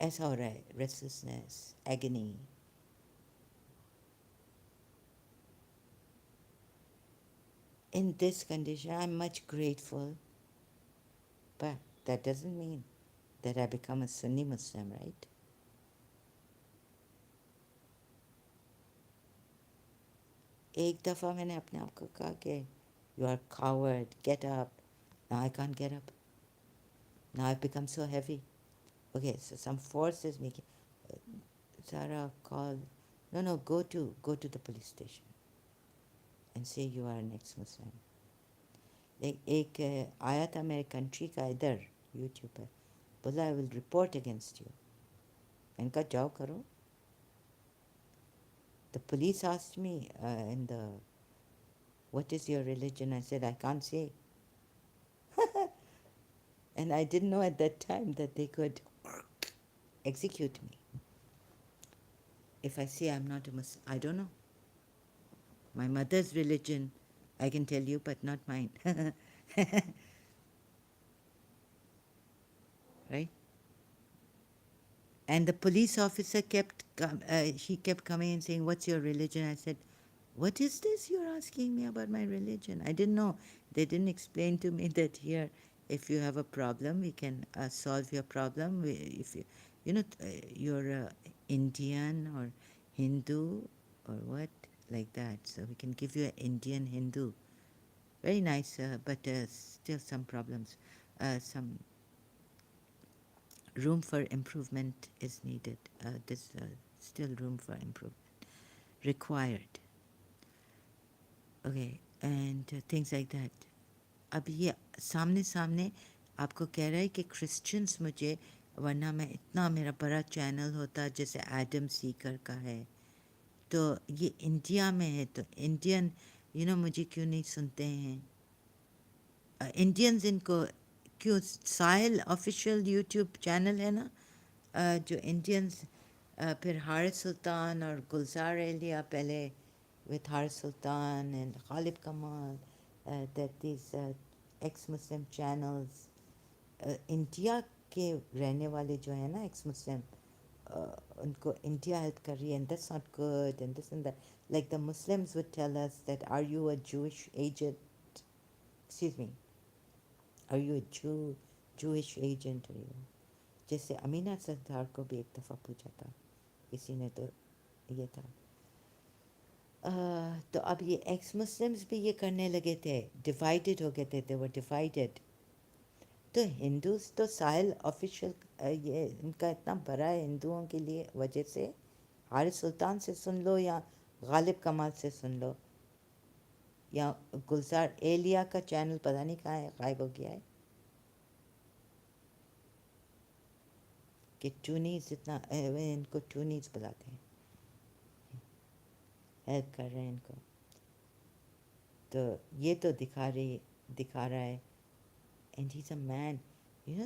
ऐसा हो रहा है, restlessness, agony. In this condition, I'm much grateful, but that doesn't mean that I become a Sunni Muslim, right? एक दफ़ा मैंने अपने आप को कहा कि you are coward, get up. Now I can't get up. Now I've become so heavy. Okay, so some force is making, Sarah, call, no, go to the police station and say you are an ex-Muslim. एक आया था मेरे country का इधर YouTube पर, बोला I will report against you. मैंने कहा जाओ करो. The police asked me in the, what is your religion? I said I can't say. And I didn't know at that time that they could execute me if I say I'm not a Muslim. I don't know. My mother's religion, I can tell you, but not mine. Right? And the police officer he kept coming and saying, what's your religion? I said, what is this you're asking me about my religion? I didn't know. They didn't explain to me that here, if you have a problem, we can solve your problem. If you're Indian or Hindu or what, like that. So we can give you an Indian Hindu. Very nice, but still some problems. Some room for improvement is needed. There's still room for improvement required. Okay, and things like that. अब ये सामने सामने आपको कह रहा है कि Christians मुझे, वरना मैं इतना मेरा बड़ा चैनल होता जैसे एडम सीकर का है. तो ये इंडिया में है तो इंडियन मुझे क्यों नहीं सुनते हैं. इंडियंस इनको क्यों, साहिल ऑफिशियल यूट्यूब चैनल है ना, जो इंडियंस, फिर हारिस सुल्तान और गुलजार एलिया पहले, with Haris Sultan and Khalid Kamal, that these ex-Muslim channels, India के रहने वाले जो है ना ex-Muslim, उनको इंडिया हेल्प कर रही है, and that's not good, and this and that. Like the Muslims would tell us that, are you a Jewish agent? Excuse me, are you a Jewish agent? Are you? जैसे अमीना सरदार को भी एक दफ़ा पूछा था किसी ने, तो ये था. तो अब ये एक्स मुस्लिम्स भी ये करने लगे थे, डिवाइडेड हो गए थे, दे वर डिवाइडेड. तो हिंदूज तो साहिल ऑफिशियल, ये इनका इतना बड़ा है हिंदुओं के लिए वजह से, हारिस सुल्तान से सुन लो या गालिब कमाल से सुन लो या गुलजार एलिया का चैनल पता नहीं कहाँ है, गायब हो गया है, कि टूनीज इतना, इनको टूनीज बुलाते हैं, हेल्प कर रहे हैं इनको. तो ये तो दिखा रहा है. And he's a man,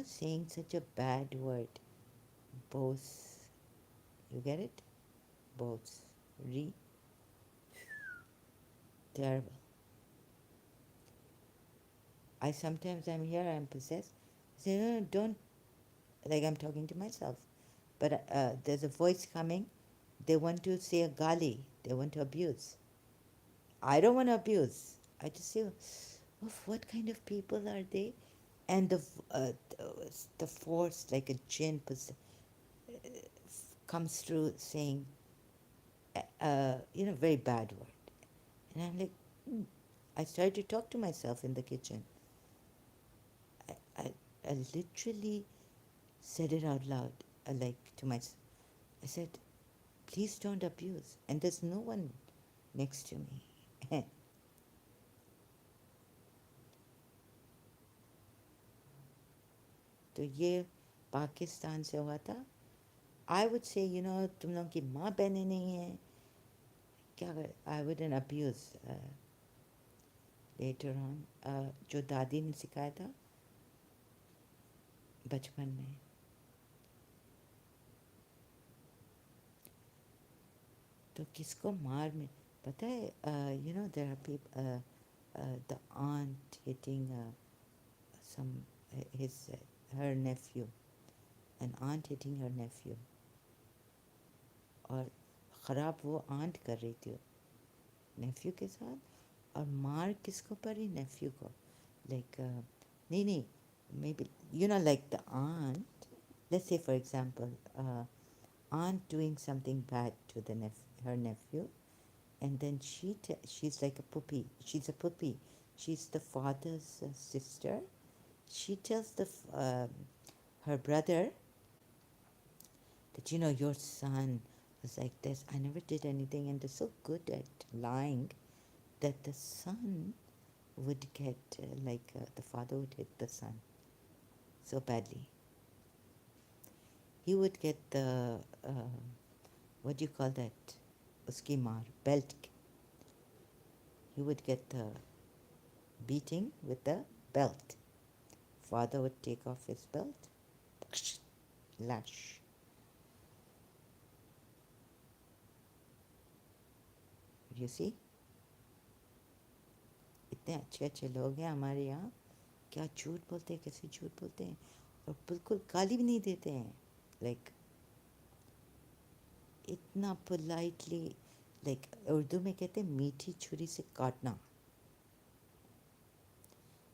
saying such a bad word. Boss. You get it? Boss. Terrible. Sometimes I'm here, I'm possessed. I say, no, don't, like I'm talking to myself. But there's a voice coming. They want to say a gali. They want to abuse. I don't want to abuse. I just say, oh, what kind of people are they? And the force, like a jinn, comes through saying, very bad word. And I'm like, I started to talk to myself in the kitchen. I literally said it out loud, like to myself. I said, please don't abuse. And there's no one next to me. तो ये पाकिस्तान से हुआ था. I would say, तुम लोगों की माँ बहनें नहीं हैं क्या. I wouldn't abuse later on. जो दादी ने सिखाया था बचपन में. तो किसको मार में पता है there are people the aunt hitting some his her nephew, an aunt hitting her nephew, और ख़राब वो आंट कर रही थी नेफ्यू के साथ, और मार किसको पड़ी, नेफ्यू को, लाइक नहीं नहीं, maybe like the aunt, let's say for example aunt doing something bad to her nephew, and then she's like a puppy, she's the father's sister. She tells her brother that your son was like this, I never did anything, and they're so good at lying that the son would get the father would hit the son so badly. He would get the what do you call that, uski maar, belt. He would get the beating with the belt. Father would take off his belt, lash. You see, इतने अच्छे अच्छे लोग हैं हमारे यहाँ, क्या झूठ बोलते हैं, कैसे झूठ बोलते हैं, और बिल्कुल गाली भी नहीं देते हैं, लाइक इतना पोलाइटली, लाइक उर्दू में कहते हैं मीठी छुरी से काटना.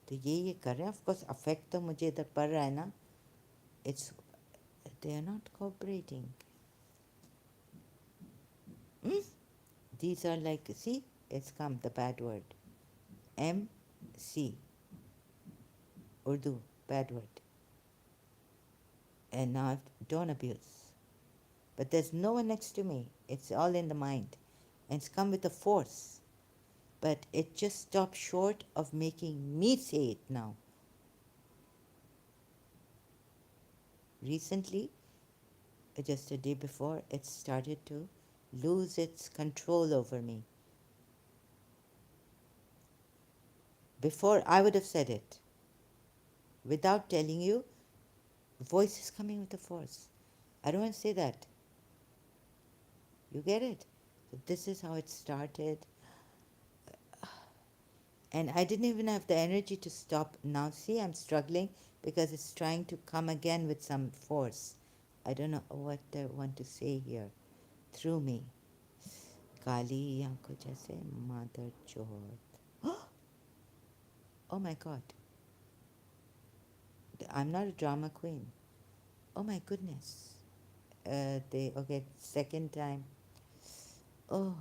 तो ये कर रहे हैं. ऑफ कोर्स अफेक्ट तो मुझे इधर पड़ रहा है ना. It's they are not cooperating. These are like, see, it's come, the bad word. MC. Urdu, bad word. And now don't abuse. But there's no one next to me. It's all in the mind. And it's come with a force. But it just stopped short of making me say it now. Recently, just a day before, it started to lose its control over me. Before, I would have said it. Without telling you, voice is coming with a force. I don't want to say that. You get it? So this is how it started. And I didn't even have the energy to stop. Now see, I'm struggling because it's trying to come again with some force. I don't know what I want to say here. Through me. Kali ya kuch aise mother chod. Oh my God. I'm not a drama queen. Oh my goodness. Okay, second time. Oh,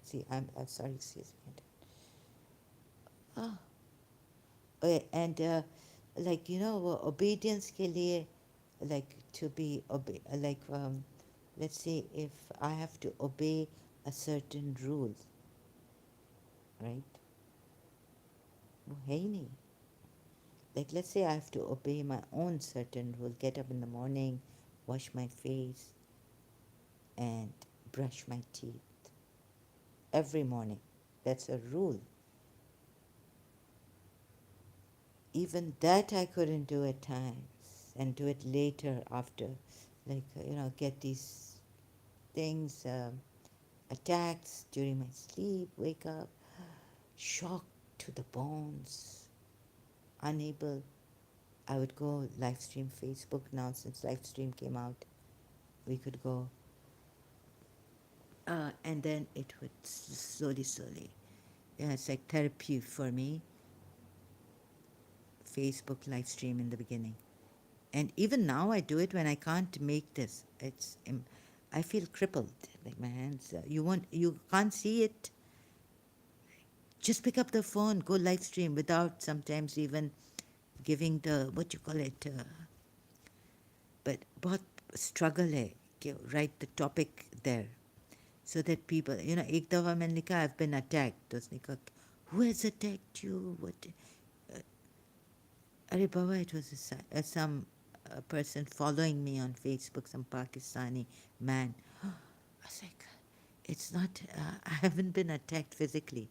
see, I'm sorry, excuse me. Oh. Okay, and like, obedience ke liye, like to be, let's say if I have to obey a certain rule, right? वो है ही नहीं. Like, let's say I have to obey my own certain rule, get up in the morning, wash my face, and brush my teeth every morning. That's a rule. Even that I couldn't do at times, and do it later after, like, get these things, attacks during my sleep, wake up, shocked to the bones, unable. I would go live stream Facebook now, since live stream came out. We could go. And then it would slowly. Yeah, it's like therapy for me. Facebook live stream in the beginning. And even now I do it when I can't make this. I feel crippled, like my hands. You can't see it. Just pick up the phone, go live stream without sometimes even giving the, what you call it, but बहुत struggle है कि write the topic there so that people, एक दफ़ा मैंने लिखा I've been attacked, तो उसने कहा who has attacked you, what, अरे बाबा, it was some person following me on Facebook, some Pakistani man. I was like, it's not, I haven't been attacked physically,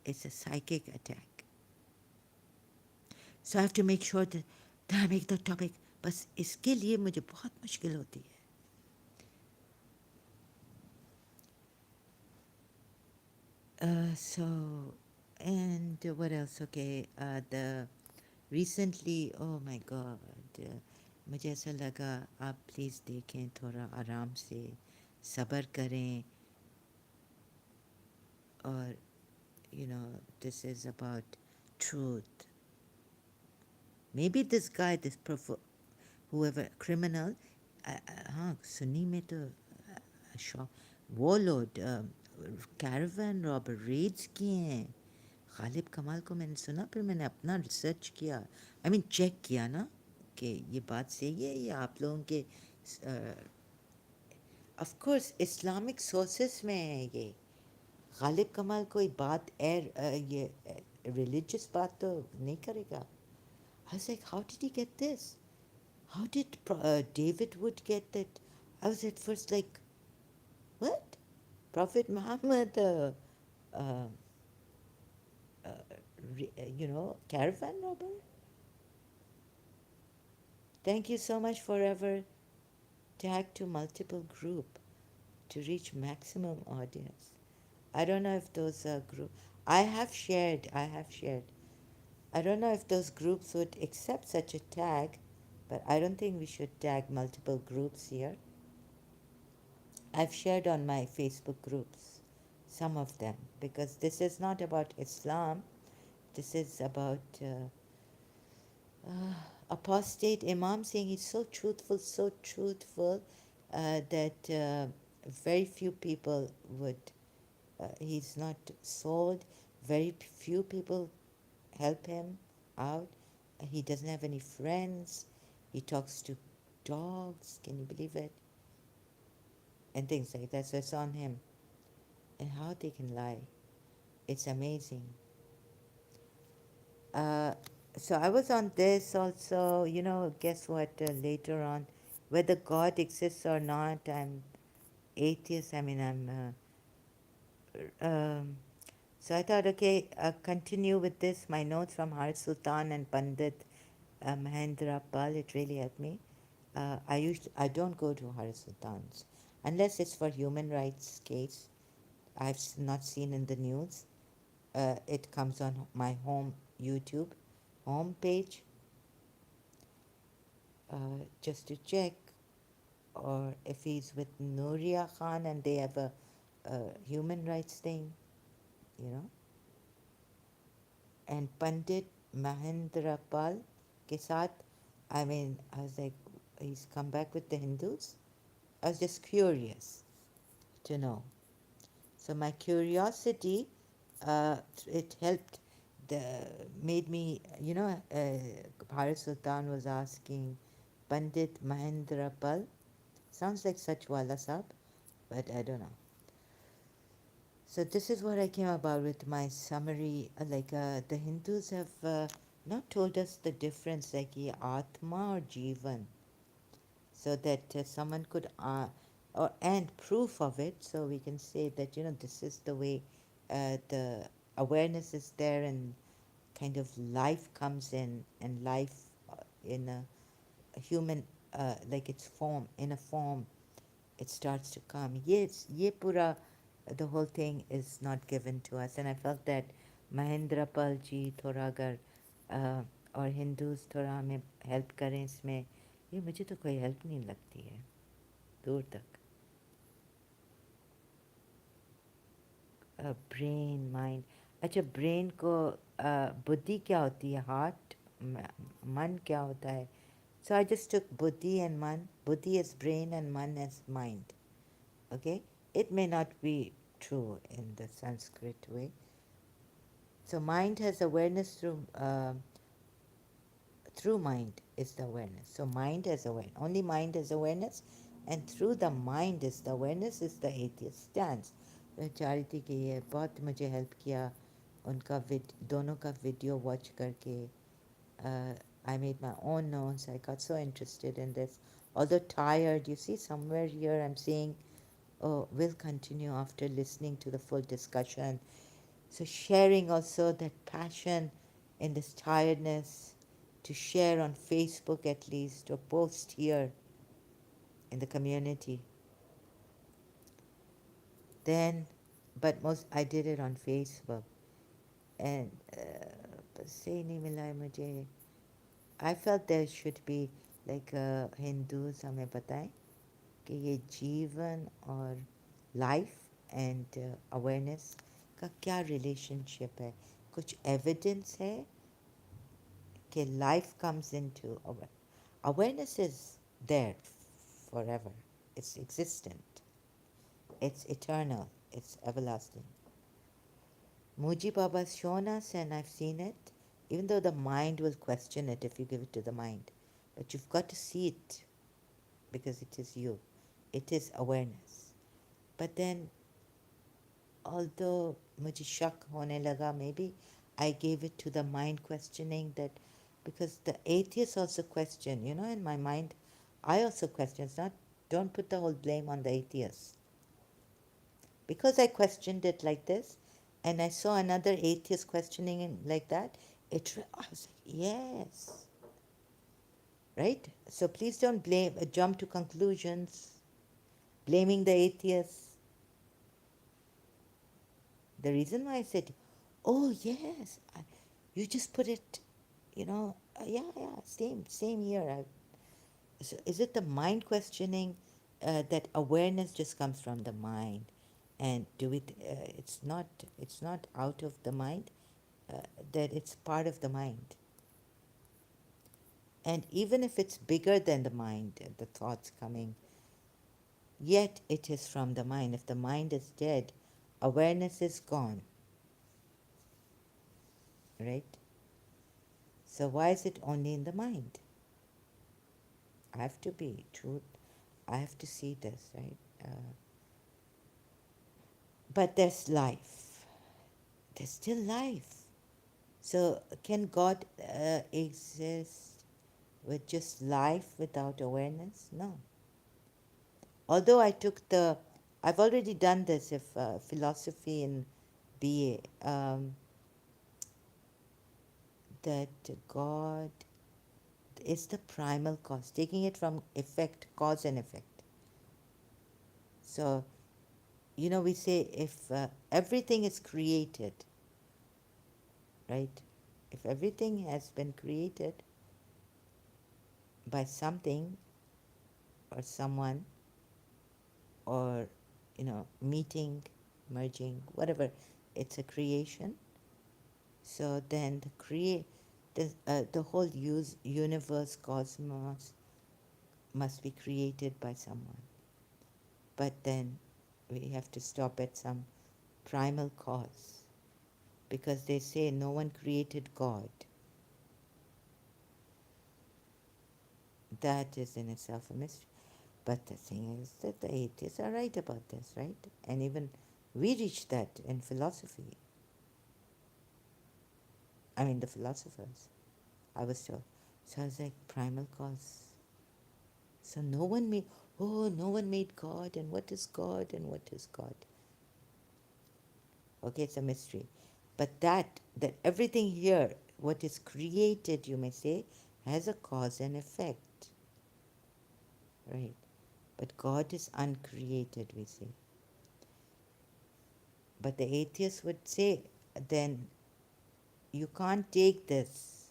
it's a psychic attack. So I have to make sure that I make the topic. बस इसके लिए मुझे बहुत मुश्किल होती है. So, and what else? Okay, the recently, oh my God, मुझे ऐसा लगा आप प्लीज़ देखें थोड़ा आराम से सब्र करें और you know this is about truth. Maybe this guy, this whoever criminal, हाँ सुन्नी में तो शॉ वो लोग कैरावन रॉबर रेड्स किए हैं गालिब कमाल को मैंने सुना फिर मैंने अपना रिसर्च किया आई मीन चेक किया ना कि ये बात सही है या आप लोगों के ऑफ कोर्स इस्लामिक सोर्सेस में है ये गालिब कमाल कोई बात ये रिलीजियस बात तो नहीं करेगा I was like, how did he get this? How did David Wood get that? I was at first like, what? Prophet Muhammad, uh, caravan robber? Thank you so much forever. Tag to multiple group to reach maximum audience. I don't know if those are group. I have shared. I don't know if those groups would accept such a tag, but I don't think we should tag multiple groups here. I've shared on my Facebook groups, some of them, because this is not about Islam. This is about Apostate Imam saying he's so truthful that very few people would, he's not sold, very few people help him out. He doesn't have any friends. He talks to dogs. Can you believe it? And things like that. So it's on him. And how they can lie. It's amazing. Uh, so I was on this also. Guess what? Later on, whether God exists or not, I'm atheist. I mean, so I thought, okay, continue with this. My notes from Har Sultan and Pandit Mahendra Pal. It really helped me. I don't go to Har Sultans unless it's for human rights case. I've not seen in the news. It comes on my home YouTube home page just to check, or if he's with Nuria Khan and they have a human rights thing, you know. And Pandit Mahendra Pal ke saath, I mean, I was like, he's come back with the Hindus. I was just curious to know. So my curiosity, it helped, the made me, Bharat Sultan was asking Pandit Mahendra Pal. Sounds like Sachwala Sahab, but I don't know. So this is what I came about with my summary. The Hindus have not told us the difference, like ye Atma or Jivan, so that someone could, and proof of it, so we can say that, this is the way the awareness is there and kind of life comes in, and life in a human, like its form, in a form, it starts to come. Yes, ye pura, the whole thing is not given to us. And I felt that Mahendra Pal ji थोड़ा अगर और Hindus थोड़ा हमें help करें इसमें, ये मुझे तो कोई हेल्प नहीं लगती है दूर तक. ब्रेन माइंड, अच्छा ब्रेन को बुद्धि क्या होती है, हार्ट, मन क्या होता है. So I just took buddhi and man. Buddhi as brain and man as mind. Okay? It may not be true in the Sanskrit way. So mind has awareness through mind is the awareness. So mind has awareness. Only mind has awareness, and through the mind is the awareness is the atheist stance. Charity के ये बहुत मुझे help किया उनका दोनों का video watch करके. I made my own notes. I got so interested in this. Although tired, you see somewhere here I'm saying, oh, we'll continue after listening to the full discussion. So sharing also that passion in this tiredness, to share on Facebook at least, or post here in the community. Then but most I did it on Facebook, and से नहीं मिला है मुझे. I felt there should be like Hindus हमें बताएं कि ये जीवन और लाइफ एंड अवेयरनेस का क्या रिलेशनशिप है. कुछ एविडेंस है कि life comes into awareness is there forever. It's existent. It's eternal. It's everlasting. Muji Baba's shown us, and I've seen it, even though the mind will question it if you give it to the mind. But you've got to see it because it is you. It is awareness. But then, although मुझे शक होने लगा, maybe I gave it to the mind questioning that, because the atheists also question, in my mind, I also question. It's not, don't put the whole blame on the atheists. Because I questioned it like this, and I saw another atheist questioning it like that, I was like, yes, right? So please don't jump to conclusions, blaming the atheists. The reason why I said, oh yes, you just put it, yeah, same here. So is it the mind questioning that awareness just comes from the mind, and do it? It's not out of the mind. That it's part of the mind, and even if it's bigger than the mind, the thoughts coming, yet it is from the mind. If the mind is dead, awareness is gone, right? So why is it only in the mind? I have to be true. I have to see this, right? But there's life. There's still life. So can God exist with just life without awareness? No. Although I've already done this, if philosophy in BA, that God is the primal cause, taking it from effect, cause and effect. So, we say if everything is created, right? If everything has been created by something or someone, or, meeting, merging, whatever, it's a creation. So then the whole universe, cosmos, must be created by someone. But then we have to stop at some primal cause, because they say no one created God. That is in itself a mystery. But the thing is that the atheists are right about this, right? And even we reach that in philosophy. I mean, the philosophers, I was told. So I was like, primal cause. So no one made God, and what is God, and what is God? Okay, it's a mystery. But that everything here, what is created, you may say, has a cause and effect. Right? But God is uncreated, we say. But the atheist would say, then you can't take this.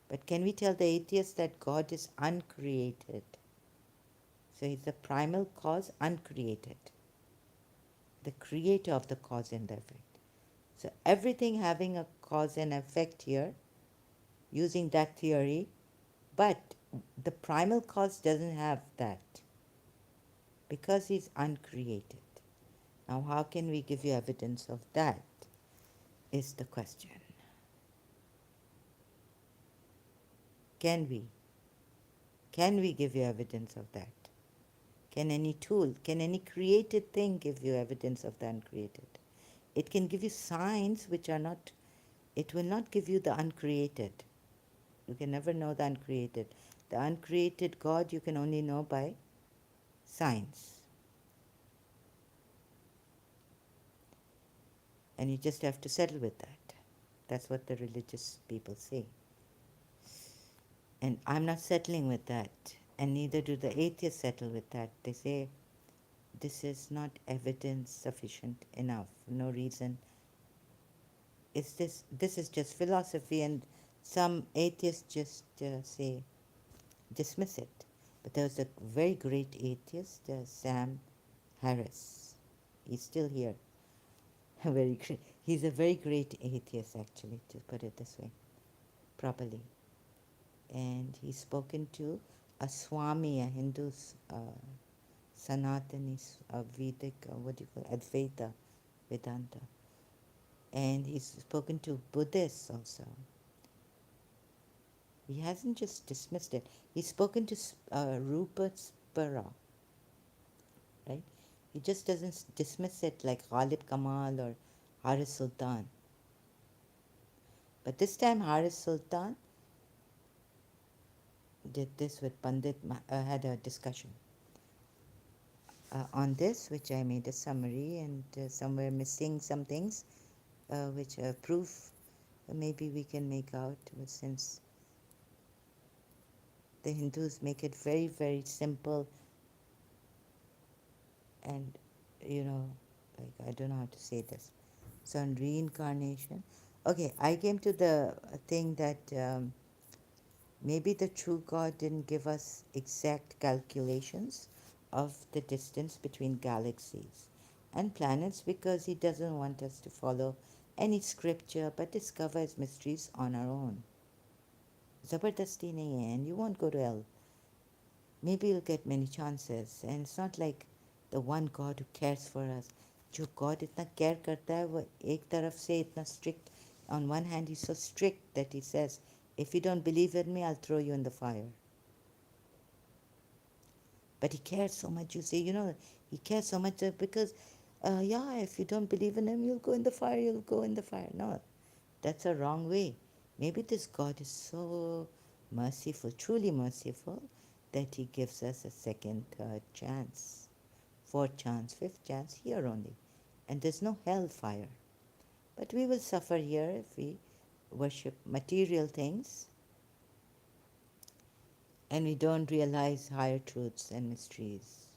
But can we tell the atheist that God is uncreated? So he's the primal cause, uncreated, the creator of the cause and the effect. So everything having a cause and effect here, using that theory, but the primal cause doesn't have that because he's uncreated. Now, how can we give you evidence of that is the question. Can we? Can we give you evidence of that? Can any tool, can any created thing give you evidence of the uncreated? It can give you signs which are not, it will not give you the uncreated. You can never know the uncreated. The uncreated God you can only know by signs. And you just have to settle with that. That's what the religious people say. And I'm not settling with that. And neither do the atheists settle with that. They say this is not evidence sufficient enough. No reason. This is just philosophy, and some atheists just say dismiss it. But there was a very great atheist, Sam Harris. He's still here. Very great. He's a very great atheist, actually, to put it this way, properly. And he's spoken to a Swami, a Hindu Sanatani, Vedic, what do you call it, Advaita Vedanta. And he's spoken to Buddhists also. He hasn't just dismissed it. He's spoken to Rupert Spira, right? He just doesn't dismiss it like Ghalib Kamal or Haris Sultan. But this time Haris Sultan did this with Pandit, had a discussion on this, which I made a summary, and somewhere missing some things, which proof maybe we can make out, since the Hindus make it very, very simple, and like, I don't know how to say this. So on reincarnation, okay, I came to the thing that maybe the true God didn't give us exact calculations of the distance between galaxies and planets because he doesn't want us to follow any scripture but discover his mysteries on our own. Zabardasti nahi hai, and you won't go to hell. Maybe you'll get many chances, and it's not like the one God who cares for us. जो God इतना care करता है वो एक तरफ से इतना strict. On one hand, he's so strict that he says, if you don't believe in me, I'll throw you in the fire. But he cares so much. You say, he cares so much because, yeah, if you don't believe in him, you'll go in the fire, you'll go in the fire. No, that's a wrong way. Maybe this God is so merciful, truly merciful, that he gives us a second, third chance, fourth chance, fifth chance here only. And there's no hellfire. But we will suffer here if we worship material things and we don't realize higher truths and mysteries.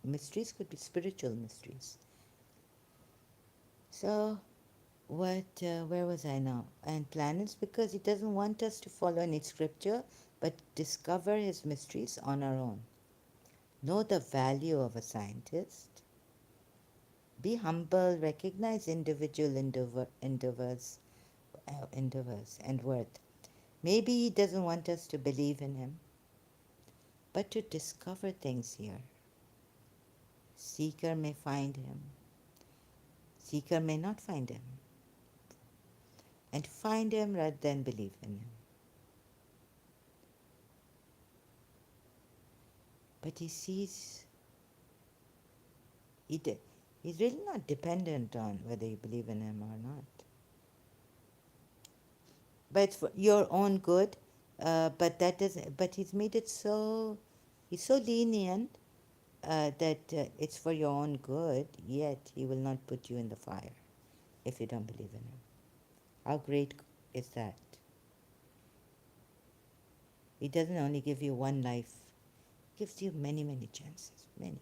Mysteries could be spiritual mysteries. So, where was I now? And planets, because he doesn't want us to follow any scripture, but discover his mysteries on our own. Know the value of a scientist. Be humble, recognize individual endeavors and worth. Maybe he doesn't want us to believe in him, but to discover things here. Seeker may find him. Seeker may not find him. And find him rather than believe in him. But he sees, he's really not dependent on whether you believe in him or not. But it's for your own good. But he's made it so, he's so lenient that it's for your own good, yet he will not put you in the fire if you don't believe in him. How great is that? He doesn't only give you one life, he gives you many, many chances. Many.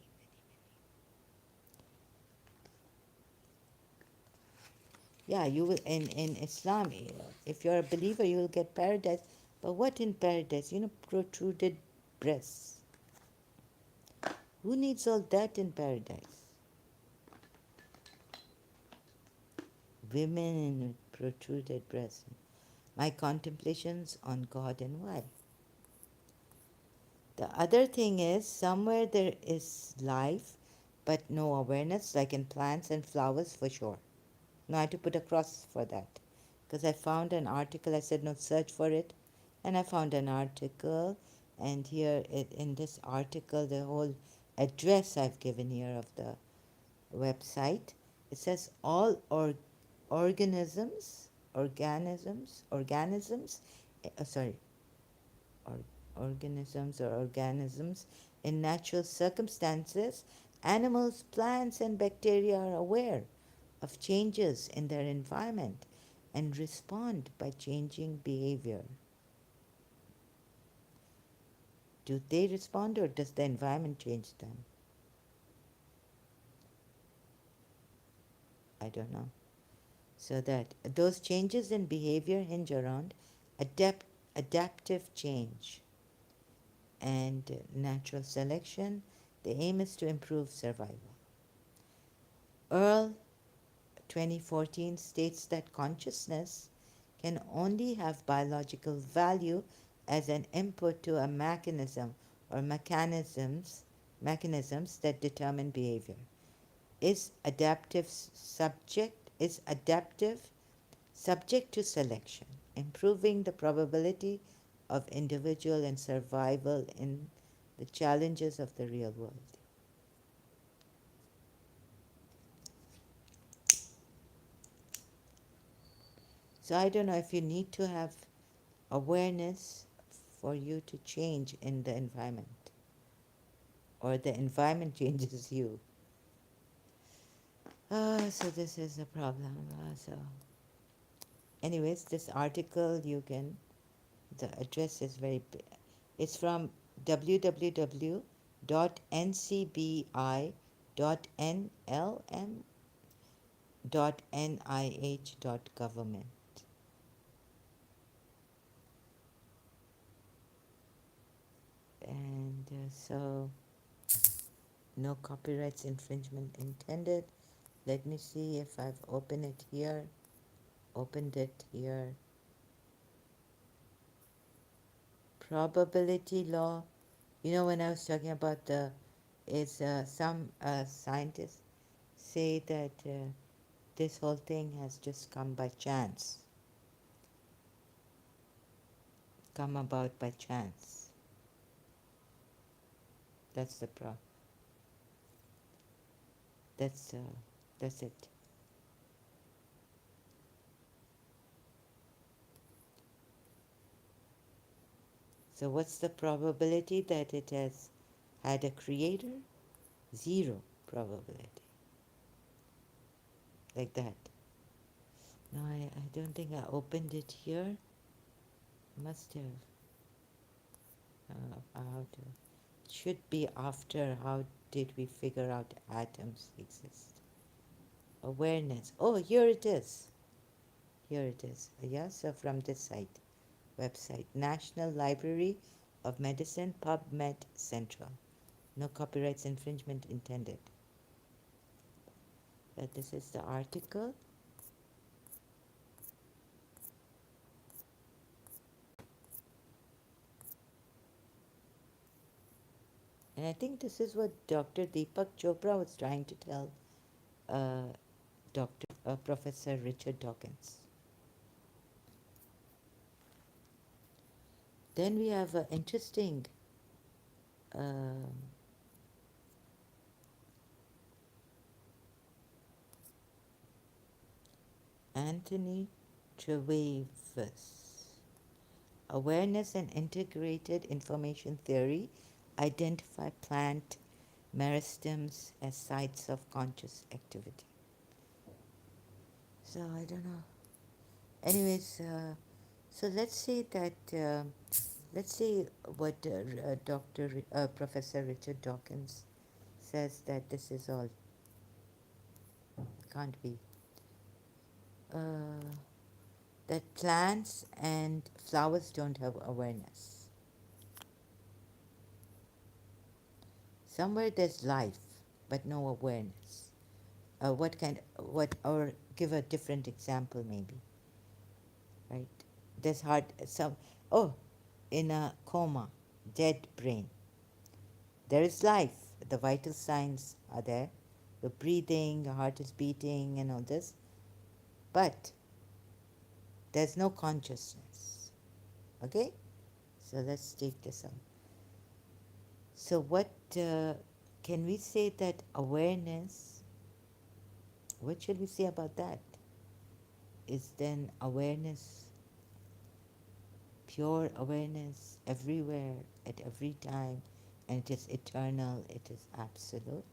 Yeah, you will, in Islam, if you're a believer, you will get paradise. But what in paradise? Protruded breasts. Who needs all that in paradise? Women with protruded breasts. My contemplations on God and why. The other thing is, somewhere there is life, but no awareness, like in plants and flowers for sure. No, I had to put a cross for that. Because I found an article, I said, no, search for it. And I found an article, and here in this article, the whole address I've given here of the website, it says all organisms, organisms or organisms in natural circumstances, animals, plants, and bacteria are aware of changes in their environment and respond by changing behavior. Do they respond or does the environment change them? I don't know. So that those changes in behavior hinge around adapt, adaptive change and natural selection. The aim is to improve survival. Earl 2014 states that consciousness can only have biological value as an input to a mechanism or mechanisms that determine behavior. Is adaptive subject to selection, improving the probability of individual and survival in the challenges of the real world. So I don't know if you need to have awareness for you to change in the environment or the environment changes you. So this is a problem. So anyways, this article you can, the address is very big. It's from www.ncbi.nlm.nih.government. And so no copyrights infringement intended. Let me see if I've opened it here. Opened it here. Probability law. You know, when I was talking about some scientists say that this whole thing has just come by chance, come about by chance. That's the pro. That's that's it. So what's the probability that it has had a creator? Zero probability. Like that. No, I don't think I opened it here. Must have. How to? Should be after how did we figure out atoms exist. Awareness. Oh, here it is. Here it is. Yeah, so from this site, website, National Library of Medicine, PubMed Central. No copyrights infringement intended. But this is the article. And I think this is what Dr. Deepak Chopra was trying to tell Professor Richard Dawkins. Then we have an interesting Anthony Trevathan. Awareness and integrated information theory identify plant meristems as sites of conscious activity. So I don't know. Anyways, so let's see that. Let's see what Professor Richard Dawkins says that this is all. Can't be. That plants and flowers don't have awareness. Somewhere there's life, but no awareness. Or give a different example maybe, right? There's in a coma, dead brain. There is life, the vital signs are there, the breathing, the heart is beating and all this, but there's no consciousness, okay? So let's take this out. So what can we say that awareness, what should we say about that? Is then awareness, pure awareness everywhere, at every time, and it is eternal, it is absolute?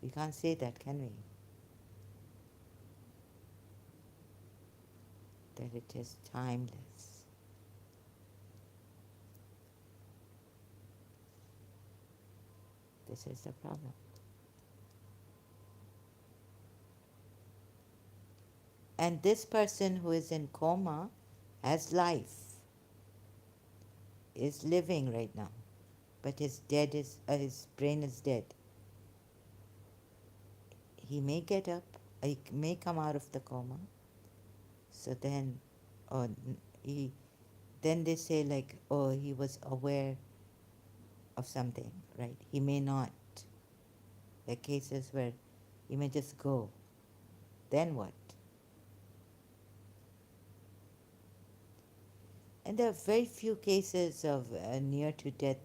We can't say that, can we? That it is timeless. This is the problem. And this person who is in coma has life, is living right now, but his brain is dead. He may get up, he may come out of the coma. So then, oh, he then they say like, oh, he was aware of something, right? He may not. There are cases where he may just go. Then what? And there are very few cases of near to death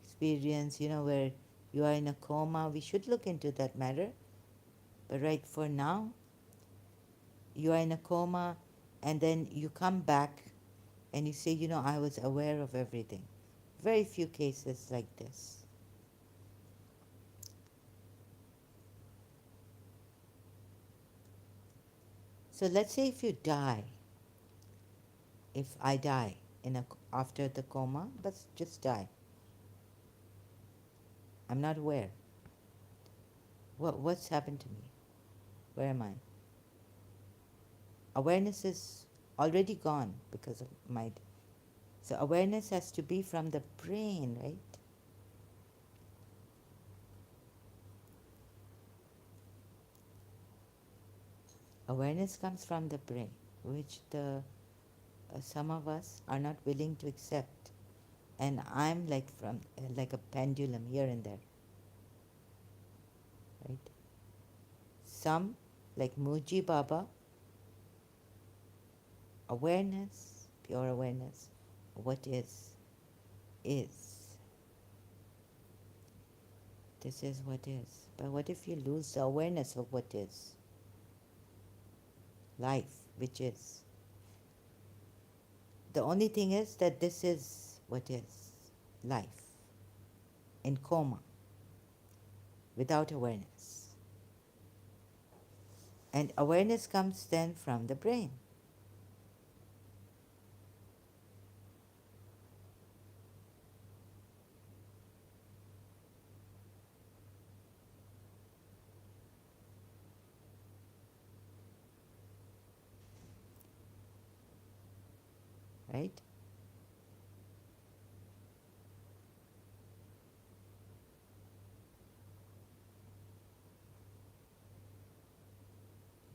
experience, where you are in a coma. We should look into that matter. But right for now, you are in a coma and then you come back and you say, I was aware of everything. Very few cases like this. So let's say if you die, if I die after the coma, but just die. I'm not aware. What's happened to me? Where am I? Awareness is already gone because of my. So awareness has to be from the brain, right? Awareness comes from the brain, which the some of us are not willing to accept. And I'm like a pendulum here and there, right? Some, like Muji Baba, awareness, pure awareness, what is. This is what is. But what if you lose the awareness of what is? Life, which is. The only thing is that this is what is life in coma, without awareness. And awareness comes then from the brain. Right?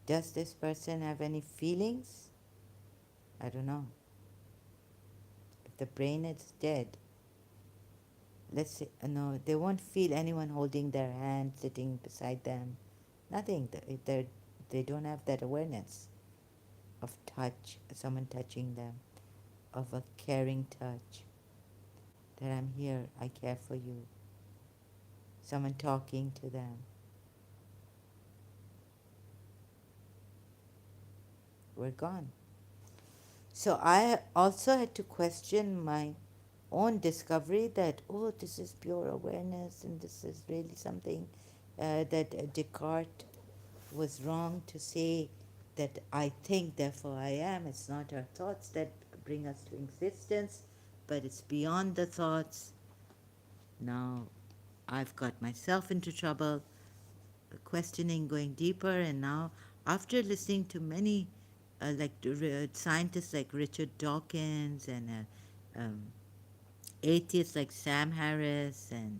Does this person have any feelings? I don't know. If the brain is dead, let's say, no, they won't feel anyone holding their hand, sitting beside them. Nothing. They don't have that awareness of touch, someone touching them, of a caring touch, that I'm here, I care for you. Someone talking to them. We're gone. So I also had to question my own discovery that, oh, this is pure awareness and this is really something that Descartes was wrong to say, that I think, therefore I am. It's not our thoughts that bring us to existence, but it's beyond the thoughts. Now I've got myself into trouble, questioning, going deeper, and now after listening to many scientists like Richard Dawkins and atheists like Sam Harris and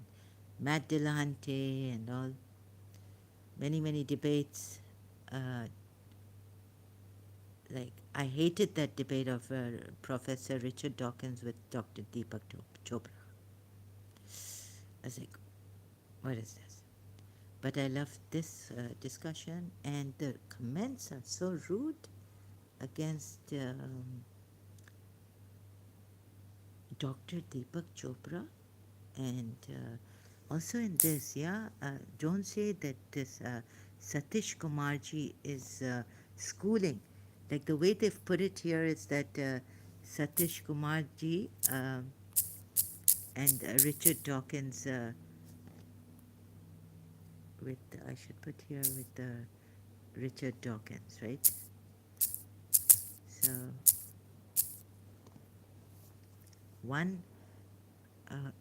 Matt Dillahunty and all, many debates. Like, I hated that debate of Professor Richard Dawkins with Dr. Deepak Chopra. I was like, what is this? But I love this discussion, and the comments are so rude against Dr. Deepak Chopra. And also in this, don't say that this Satish Kumarji is schooling. Like, the way they've put it here is that Satish Kumarji and Richard Dawkins I should put here with Richard Dawkins, right? So one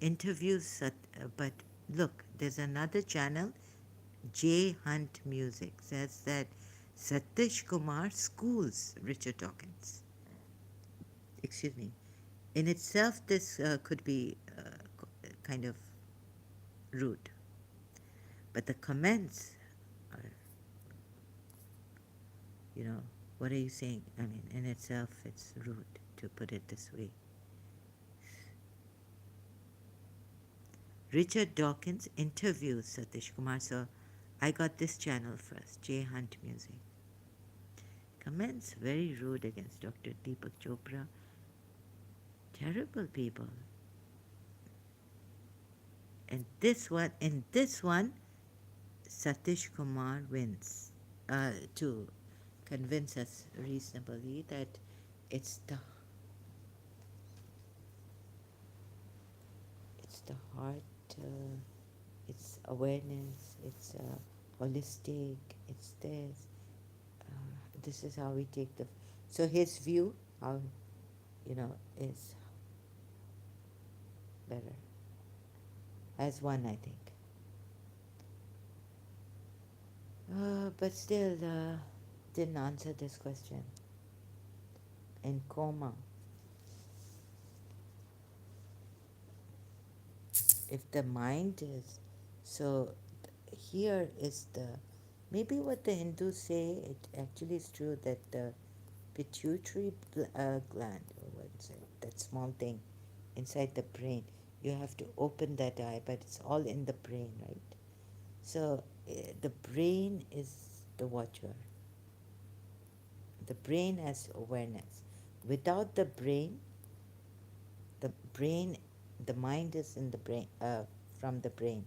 interviews but Look, there's another channel, J Hunt Music, says that Satish Kumar schools Richard Dawkins. Excuse me. In itself, this could be kind of rude. But the comments are, you know, what are you saying? I mean, in itself, it's rude to put it this way. Richard Dawkins interviews Satish Kumar. So I got this channel first, J Hunt Music. Comments very rude against Dr. Deepak Chopra. Terrible people. And in this one, Satish Kumar wins to convince us reasonably that it's the heart, it's awareness, it's holistic, it's this. This is how we take the. So his view, how is better. As one, I think. But still, didn't answer this question. In coma. If the mind is, so here is the, maybe what the Hindus say, it actually is true that the pituitary gland, or what is it, that small thing inside the brain, you have to open that eye, but it's all in the brain, right? So the brain is the watcher. The brain has awareness. Without the brain, the brain, the mind is in the brain, from the brain.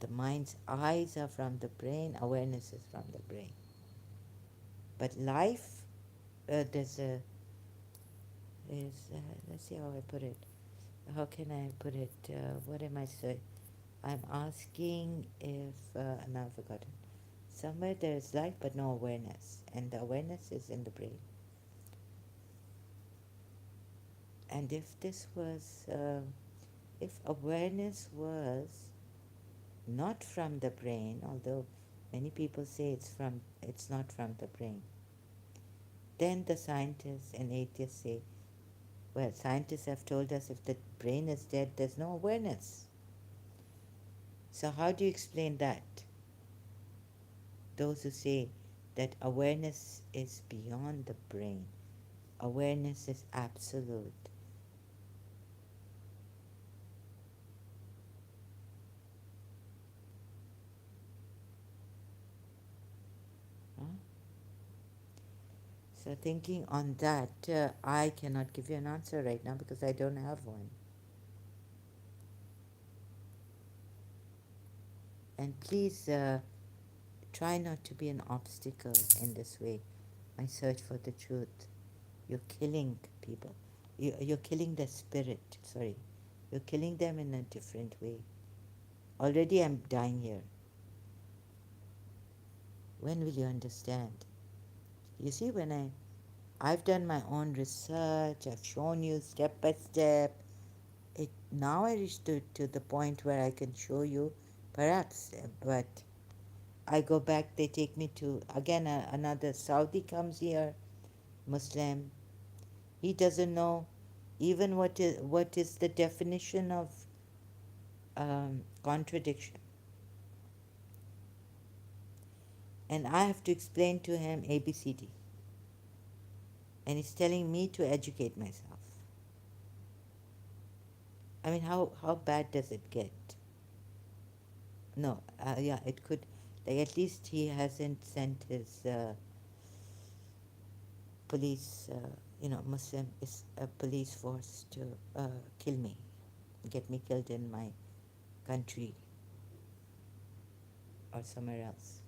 The mind's eyes are from the brain, awareness is from the brain. But life, there's a, let's see how I put it. How can I put it? What am I saying? I'm asking if, now I've forgotten. Somewhere there is life but no awareness, and the awareness is in the brain. And if this was, if awareness was not from the brain, although many people say it's not from the brain, then the scientists and atheists say, well, scientists have told us if the brain is dead, there's no awareness. So how do you explain that? Those who say that awareness is beyond the brain, awareness is absolute. Huh? So thinking on that, I cannot give you an answer right now because I don't have one. And please try not to be an obstacle in this way. My search for the truth. You're killing people. You're killing the spirit. Sorry. You're killing them in a different way. Already I'm dying here. When will you understand? You see, when I've done my own research, I've shown you step by step. Now I reach to the point where I can show you, perhaps, but I go back, they take me to, again, another Saudi comes here, Muslim. He doesn't know even what is the definition of contradiction. And I have to explain to him ABCD. And he's telling me to educate myself. I mean, how bad does it get? No, yeah, it could. Like, at least he hasn't sent his police, Muslim police force to kill me, get me killed in my country or somewhere else.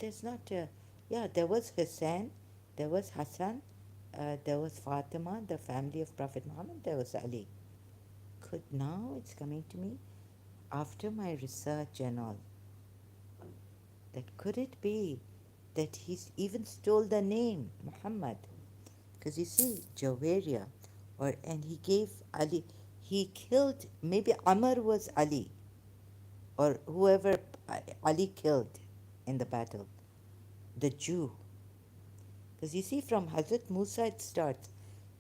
There's not a, yeah, there was Hussein, there was Hassan, there was Fatima, the family of Prophet Muhammad, there was Ali. Now it's coming to me after my research and all, that could it be that he's even stole the name Muhammad? Because you see, Jawaria, Or and he gave Ali, he killed, maybe Amr was Ali, or whoever Ali killed in the battle, the Jew. Because you see, from Hazrat Musa it starts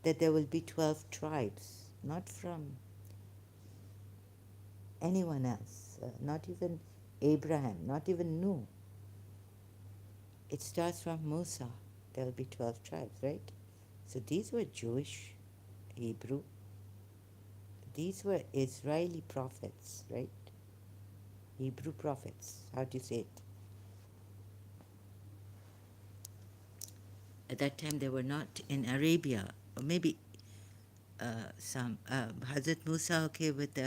that there will be 12 tribes, not from anyone else, not even Abraham, not even Nuh. It starts from Musa. There will be 12 tribes, right? So these were Jewish, Hebrew. These were Israeli prophets, right? Hebrew prophets. How do you say it? At that time, they were not in Arabia, or maybe some. Hazrat Musa, okay, with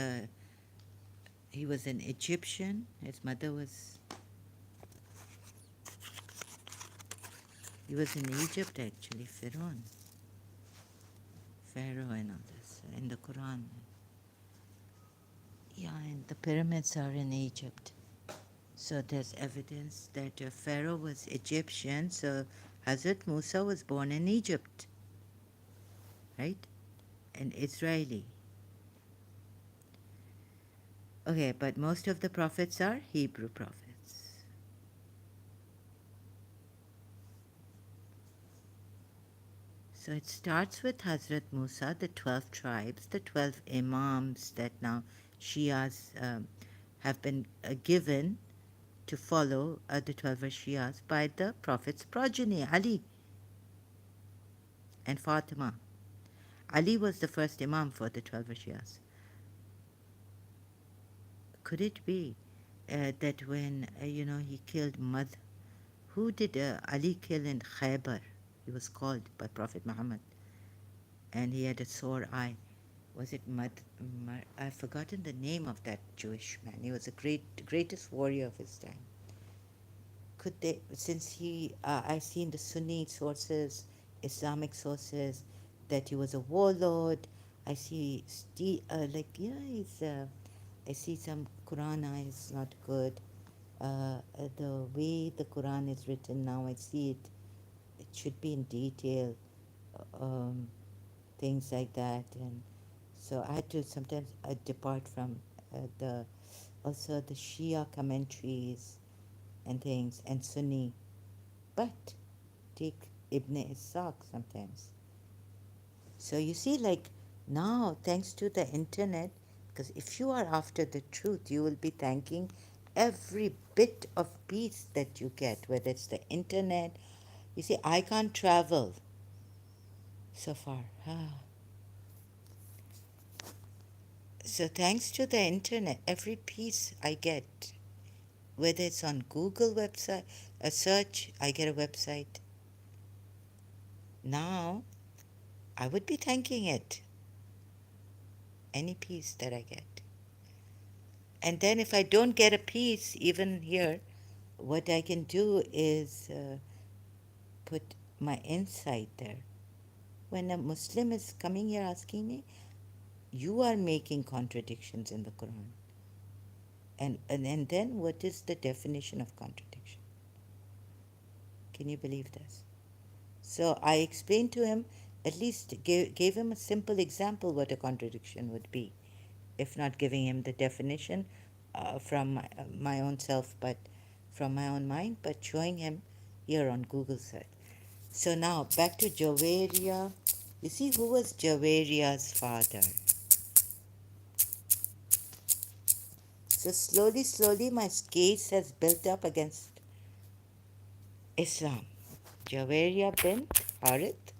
he was an Egyptian. His mother was. He was in Egypt actually, Pharaoh and all this in the Quran. Yeah, and the pyramids are in Egypt. So there's evidence that Pharaoh was Egyptian, so Hazrat Musa was born in Egypt, right? And Israeli. Okay, but most of the prophets are Hebrew prophets. So it starts with Hazrat Musa, the 12 tribes, the 12 Imams that now Shias have been given to follow the 12 Shias by the Prophet's progeny, Ali and Fatima. Ali was the first Imam for the 12 Shias. Could it be that when, he killed who did Ali kill in Khaybar? He was called by Prophet Muhammad, and he had a sore eye. Was it I've forgotten the name of that Jewish man. He was the greatest warrior of his time. Could they, since I see in the Sunni sources, Islamic sources, that he was a warlord. I see, I see some Quran is not good. The way the Quran is written now, I see it. It should be in detail, um, things like that, and so I had to sometimes depart from the also the Shia commentaries and things and Sunni, but take Ibn Ishaq sometimes. So you see, like now, thanks to the internet, because if you are after the truth, you will be thanking every bit of peace that you get, whether it's the internet. You see, I can't travel so far. So thanks to the internet, every piece I get, whether it's on Google website, a search, I get a website. Now, I would be thanking it, any piece that I get. And then if I don't get a piece, even here, what I can do is put my insight there. When a Muslim is coming here asking me, you are making contradictions in the Quran. And then what is the definition of contradiction? Can you believe this? So I explained to him, at least gave him a simple example what a contradiction would be, if not giving him the definition from my own self, but from my own mind, but showing him here on Google search. So now back to Jawaria. You see, who was Jawaria's father? So slowly, my case has built up against Islam. Jawaria bint Harith,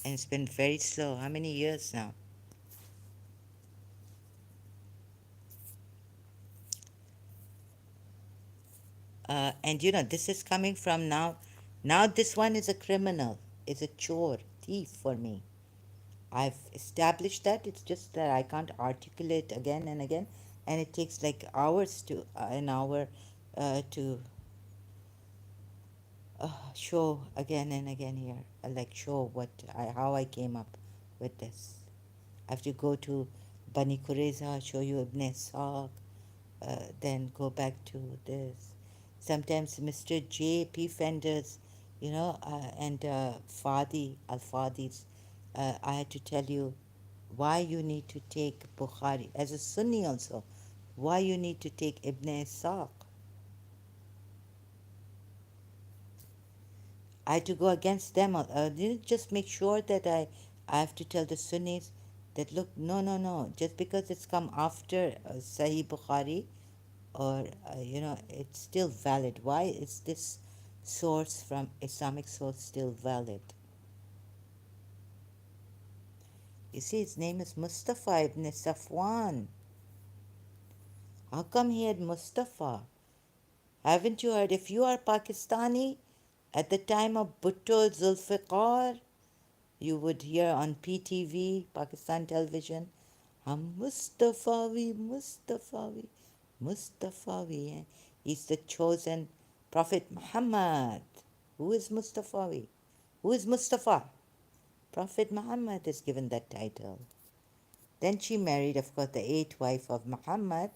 and it's been very slow. How many years now? And this is coming from now. Now this one is a criminal, is a chore, thief for me. I've established that. It's just that I can't articulate again and again, and it takes like hours to an hour to show again and again here. Like show how I came up with this. I have to go to Bani Qurayza, show you Ibn Ishaq, then go back to this. Sometimes Mr. J. P. Fenders, and Fadi, Al-Fadis, I had to tell you why you need to take Bukhari, as a Sunni also, why you need to take Ibn Ishaq. I had to go against them. Didn't just make sure that I have to tell the Sunnis that look, no, no, no, just because it's come after Sahih Bukhari, or it's still valid. Why is this source from Islamic source still valid? You see, his name is Mustafa ibn Safwan. How come he had Mustafa? Haven't you heard? If you are Pakistani at the time of Bhutto Zulfiqar, you would hear on PTV, Pakistan television, Hum Mustafawi, Mustafawi, Mustafawi. He's the chosen Prophet Muhammad. Who is Mustafawi? Who is Mustafa? Prophet Muhammad is given that title. Then she married, of course, the eighth wife of Muhammad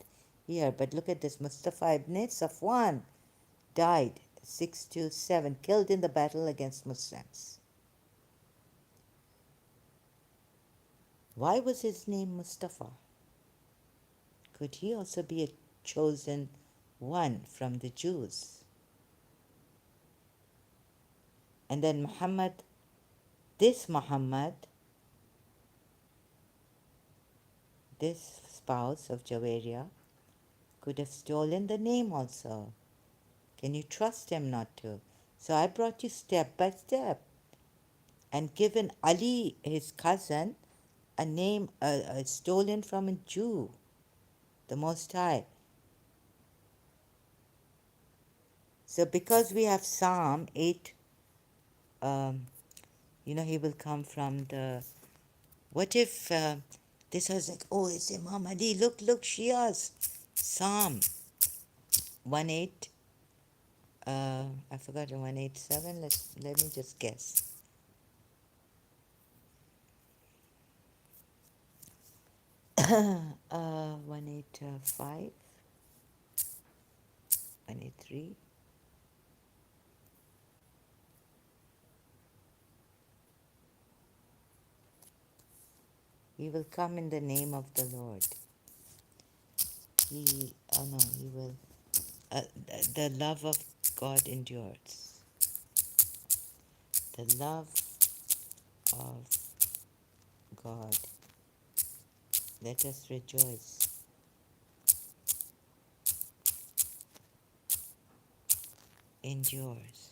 here. But look at this, Mustafa ibn Safwan died 627, killed in the battle against Muslims. Why was his name Mustafa? Could he also be a chosen one from the Jews? And then Muhammad, this Muhammad, this spouse of Jawaria, could have stolen the name also. Can you trust him not to? So I brought you step by step and given Ali, his cousin, a name stolen from a Jew, the Most High. So because we have Psalm 8, he will come from the... What if this was like, oh, it's Imam Ali, look, Shias. Psalm 1-8, I forgot, 187, let me just guess. 185, 183. He will come in the name of the Lord. He will. The love of God endures. The love of God. Let us rejoice. Endures.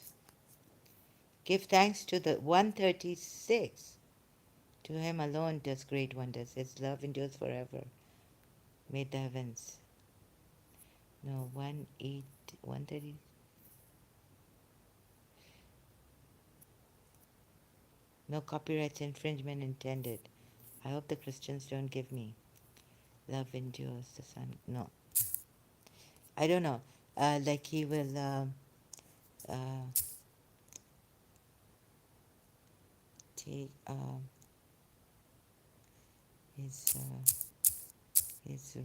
Give thanks to the 136. To him alone does great wonders. His love endures forever. Made the heavens. No, 130. No copyright infringement intended. I hope the Christians don't give me. Love endures the sun. No. I don't know. Like he will take his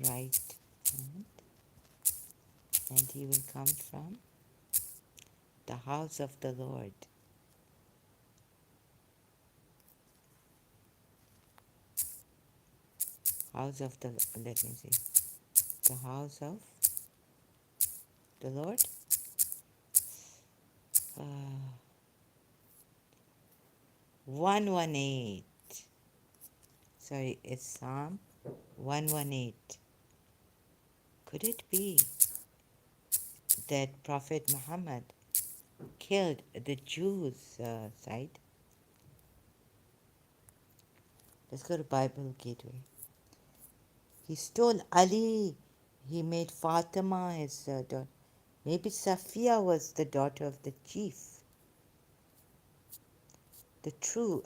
right hand, and he will come from the house of the Lord. House of the, let me see. The house of the Lord. 118. Sorry, it's Psalm 118. Could it be that Prophet Muhammad killed the Jews' side? Let's go to Bible Gateway. He stole Ali. He made Fatima his daughter. Maybe Safiya was the daughter of the chief. The true,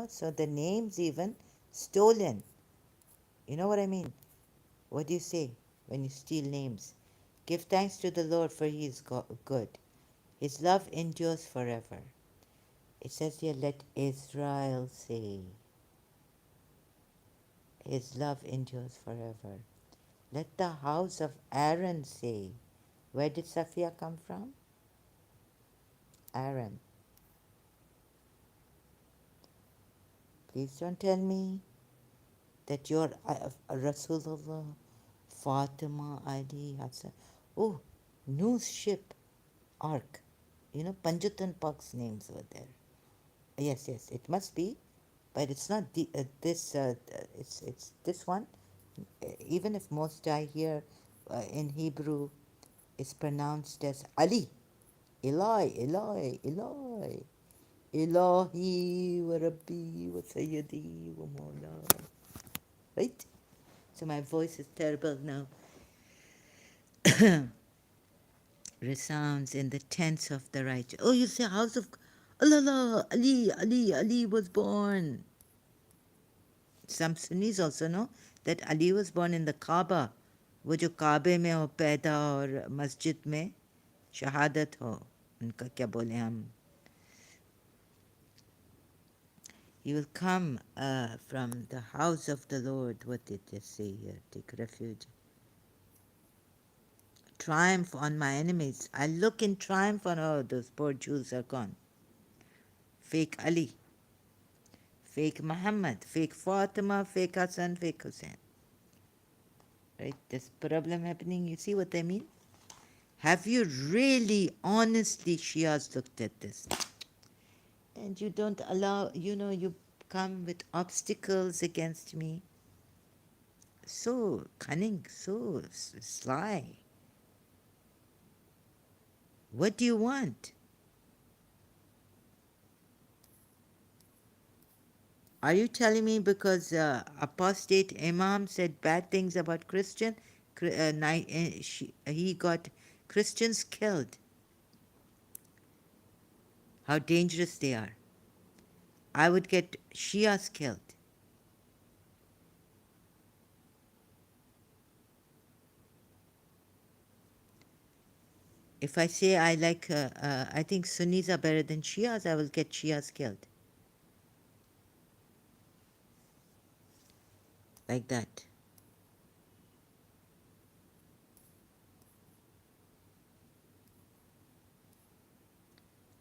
so the names even stolen. You know what I mean? What do you say when you steal names? Give thanks to the Lord, for he is good. His love endures forever. It says here, let Israel say. His love endures forever. Let the house of Aaron say. Where did Safiya come from? Aaron. Please don't tell me that you're Rasulullah, Fatima, Ali, Hassan. Oh, new ship, Ark. You know, Panjatan Pak's names were there. Yes, yes, it must be, but it's not this. It's this one. Even if most I hear in Hebrew is pronounced as Ali, Eli, Eli, Eli, Ilahi wa Rabbi wa Sayyidi wa Mawla. Right? So my voice is terrible now. Resounds in the tents of the righteous. Oh, you say house of Allah, Ali, Ali, Ali was born. Some Sunnis also know that Ali was born in the Kaaba. वो जो काबे में हो पैदा और मस्जिद में शहादत हो उनका क्या बोले हम. He will come from the house of the Lord. What did they say here? Take refuge. Triumph on my enemies. I look in triumph on all those poor Jews are gone. Fake Ali, fake Muhammad, fake Fatima, fake Hassan, fake Hussein. Right? This problem happening. You see what I mean? Have you really, honestly, Shias looked at this? And you don't allow, you come with obstacles against me. So cunning, so sly. What do you want? Are you telling me because apostate Imam said bad things about Christian, he got Christians killed? How dangerous they are. I would get Shias killed. If I say I think Sunnis are better than Shias, I will get Shias killed. Like that.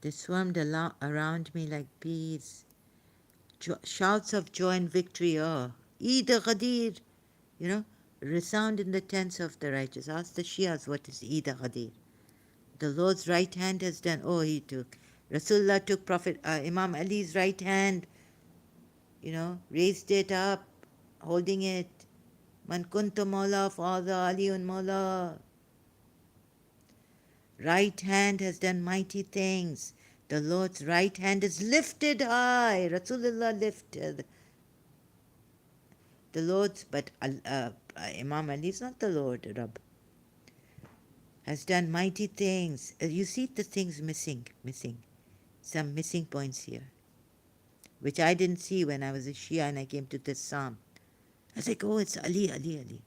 They swarmed around me like bees. Shouts of joy and victory, oh, Eid al-Ghadir, resound in the tents of the righteous. Ask the Shias what is Eid al-Ghadir. The Lord's right hand has done. Oh, he took. Rasulullah took Prophet Imam Ali's right hand, raised it up, holding it. Man kuntu Mawla, Father Aliun Mawla. Right hand has done mighty things. The Lord's right hand is lifted high. Rasulullah lifted the Lord's, but Imam Ali is not the Lord, Rabb. Has done mighty things. You see the things missing. Some missing points here, which I didn't see when I was a Shia and I came to this Psalm. I was like, oh, it's Ali, Ali, Ali.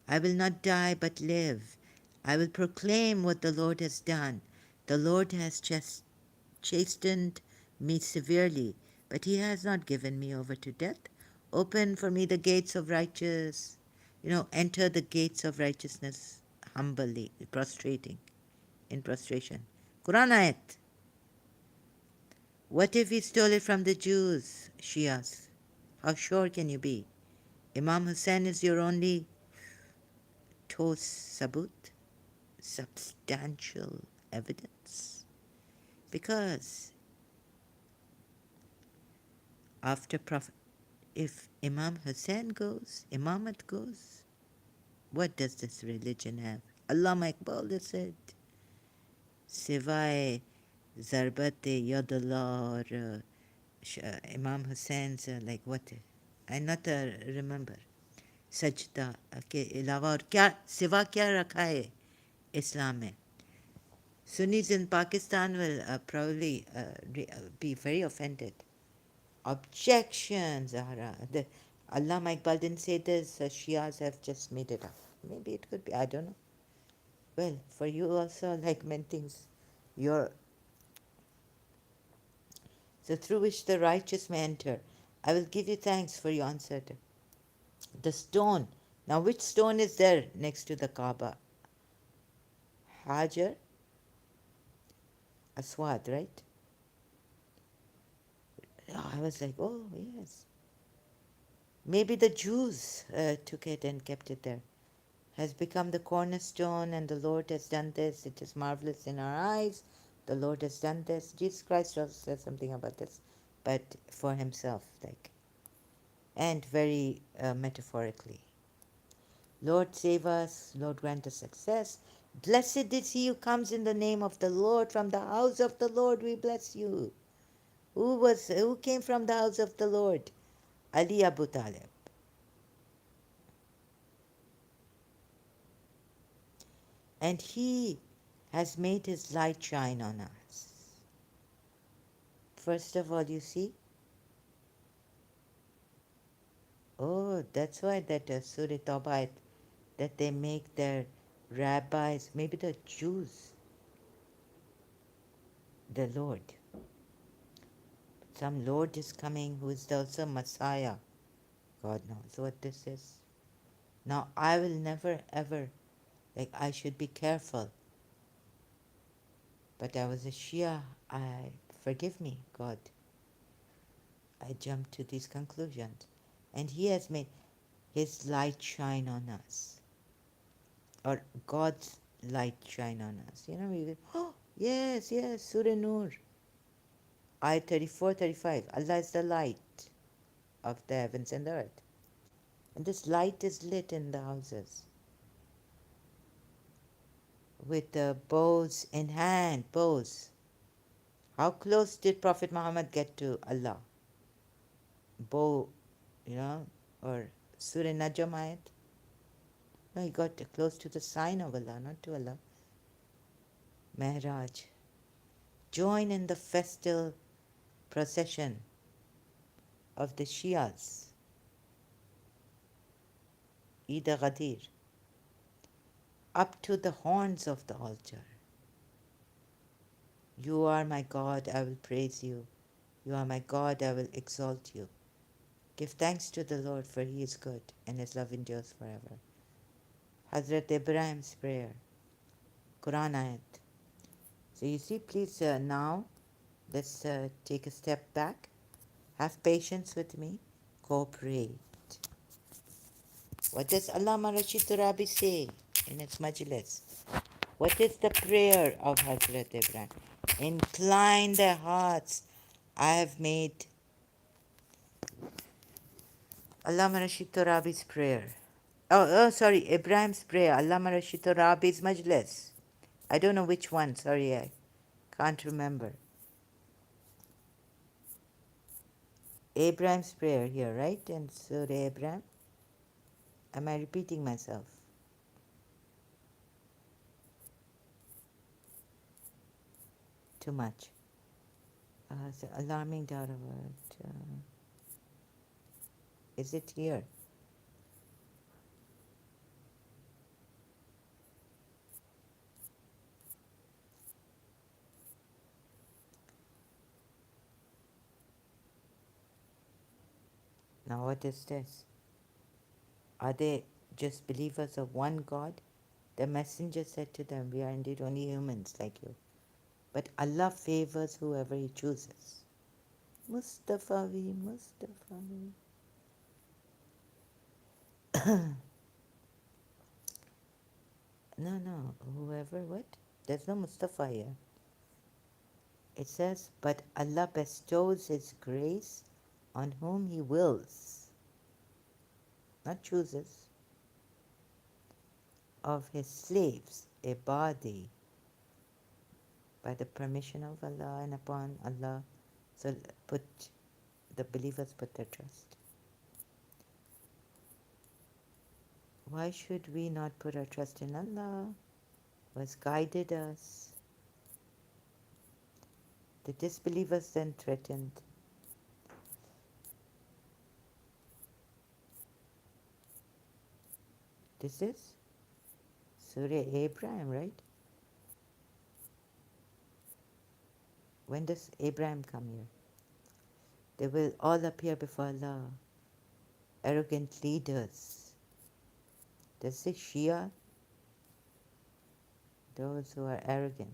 I will not die but live. I will proclaim what the Lord has done. The Lord has chastened me severely, but he has not given me over to death. Open for me the gates of righteous. Enter the gates of righteousness humbly, in prostration. Quran ayat. What if he stole it from the Jews, Shias? How sure can you be? Imam Hussein is your only tos sabut, substantial evidence. Because after Prophet, if Imam Hussein goes, Imamat goes, what does this religion have? Allama Iqbal has said, Sivaye Zarbat-e Yadullah or Imam Hussein's like what? I not remember. सजदा के अलावा और क्या सिवा क्या रखा है इस्लाम में. Sunnis in Pakistan will probably be very offended. Objection, Zahra. Allama Iqbal didn't say this. Shias have just made it up. Maybe it could be. I don't know. Well, for you also, like many things, you're so through which the righteous may enter. I will give you thanks for your answer. The stone. Now, which stone is there next to the Kaaba? Hajar, Aswad, right? I was like, oh, yes. Maybe the Jews took it and kept it there. Has become the cornerstone, and the Lord has done this. It is marvelous in our eyes. The Lord has done this. Jesus Christ also said something about this, but for himself, like, and very metaphorically. Lord, save us. Lord, grant us success. Blessed is he who comes in the name of the Lord. From the house of the Lord, we bless you. Who came from the house of the Lord? Ali Abu Talib. And he has made his light shine on us. First of all, you see, oh, that's why that Surah Tawbah, that they make their rabbis, maybe the Jews, the Lord. Some Lord is coming who is also Messiah. God knows what this is. Now, I will never ever, like, I should be careful. But I was a Shia. Forgive me, God. I jumped to these conclusions. And he has made his light shine on us. Or God's light shine on us. You know, we go, oh, yes, yes, Surah Nur. Ayat 34, 35. Allah is the light of the heavens and the earth. And this light is lit in the houses with the bows in hand, bows. How close did Prophet Muhammad get to Allah? Bow, you know, or Surah Najm ayat. No, he got close to the sign of Allah, not to Allah. Mehraj. Join in the festal procession of the Shias. Eid Ghadir. Up to the horns of the altar. You are my God, I will praise you. You are my God, I will exalt you. Give thanks to the Lord, for he is good, and his love endures forever. Hazrat Ibrahim's prayer. Quran ayat. So you see, please now, let's take a step back. Have patience with me. Cooperate. What does Allama Rashid Turabi say in its majlis? What is the prayer of Hazrat Ibrahim? Incline their hearts. I have made Allama Rashid Turabi's prayer. Sorry, Ibrahim's prayer. Allama Rashid Turabi's majlis. I don't know which one. Sorry, I can't remember. Abraham's prayer here, right? And Surah Abraham. Am I repeating myself? Too much. It's alarming doubt about. Is it here? Now, what is this? Are they just believers of one God? The messenger said to them, we are indeed only humans like you. But Allah favors whoever he chooses. Mustafavi, Mustafavi. No, whoever what? There's no Mustafa here. It says, but Allah bestows his grace on whom he wills, not chooses, of his slaves, ibadi, by the permission of Allah and upon Allah. So the believers put their trust. Why should we not put our trust in Allah, who has guided us? The disbelievers then threatened. This is Surah Abraham, right? When does Abraham come here? They will all appear before Allah, arrogant leaders. Does it say Shia? Those who are arrogant.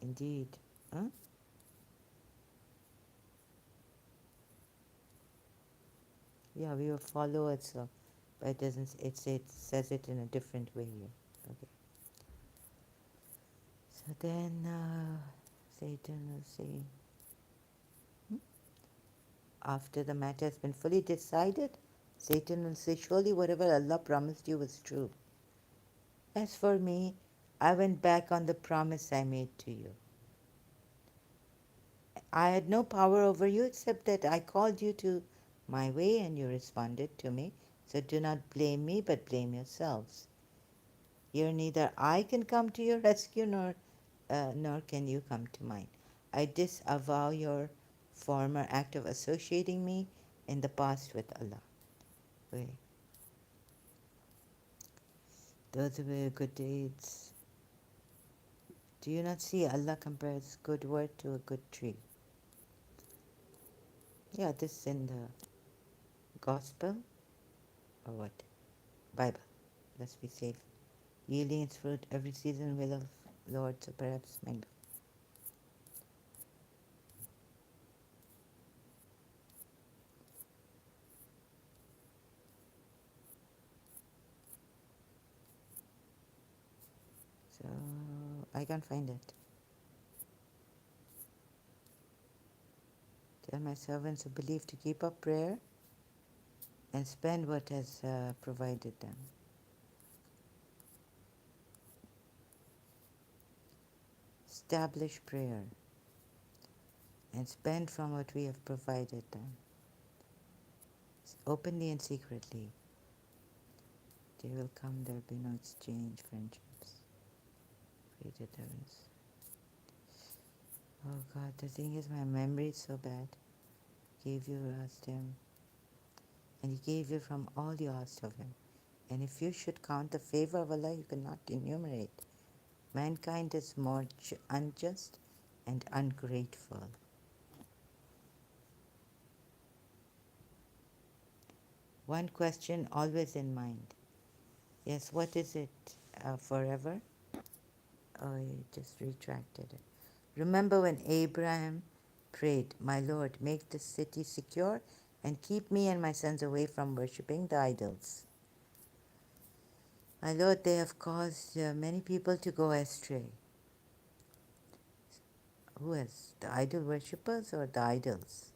Indeed. Huh? Yeah, we were followers, so, but it doesn't. It says it in a different way here. Okay. So then Satan will say, after the matter has been fully decided, Satan will say, surely whatever Allah promised you was true. As for me, I went back on the promise I made to you. I had no power over you except that I called you to my way and you responded to me. So do not blame me, but blame yourselves. Here neither I can come to your rescue nor can you come to mine. I disavow your former act of associating me in the past with Allah. Wait. Those were good deeds. Do you not see Allah compares good word to a good tree? Yeah, this is in the Gospel or what? Bible. Let's be safe. Yielding its fruit every season, will of Lord, so perhaps maybe. So I can't find it. Tell my servants who believe to keep up prayer and spend what has provided them. Establish prayer and spend from what we have provided them, openly and secretly. Day will come, there will be no exchange, friendships, created heavens. Oh God, the thing is, my memory is so bad. Gave you, asked him, and he gave you from all you asked of him. And if you should count the favor of Allah, you cannot enumerate. Mankind is more unjust and ungrateful. One question always in mind. Yes, what is it? Forever? Oh, he just retracted it. Remember when Abraham prayed, my Lord, make this city secure and keep me and my sons away from worshipping the idols. My Lord, they have caused many people to go astray. Who is? The idol worshippers or the idols?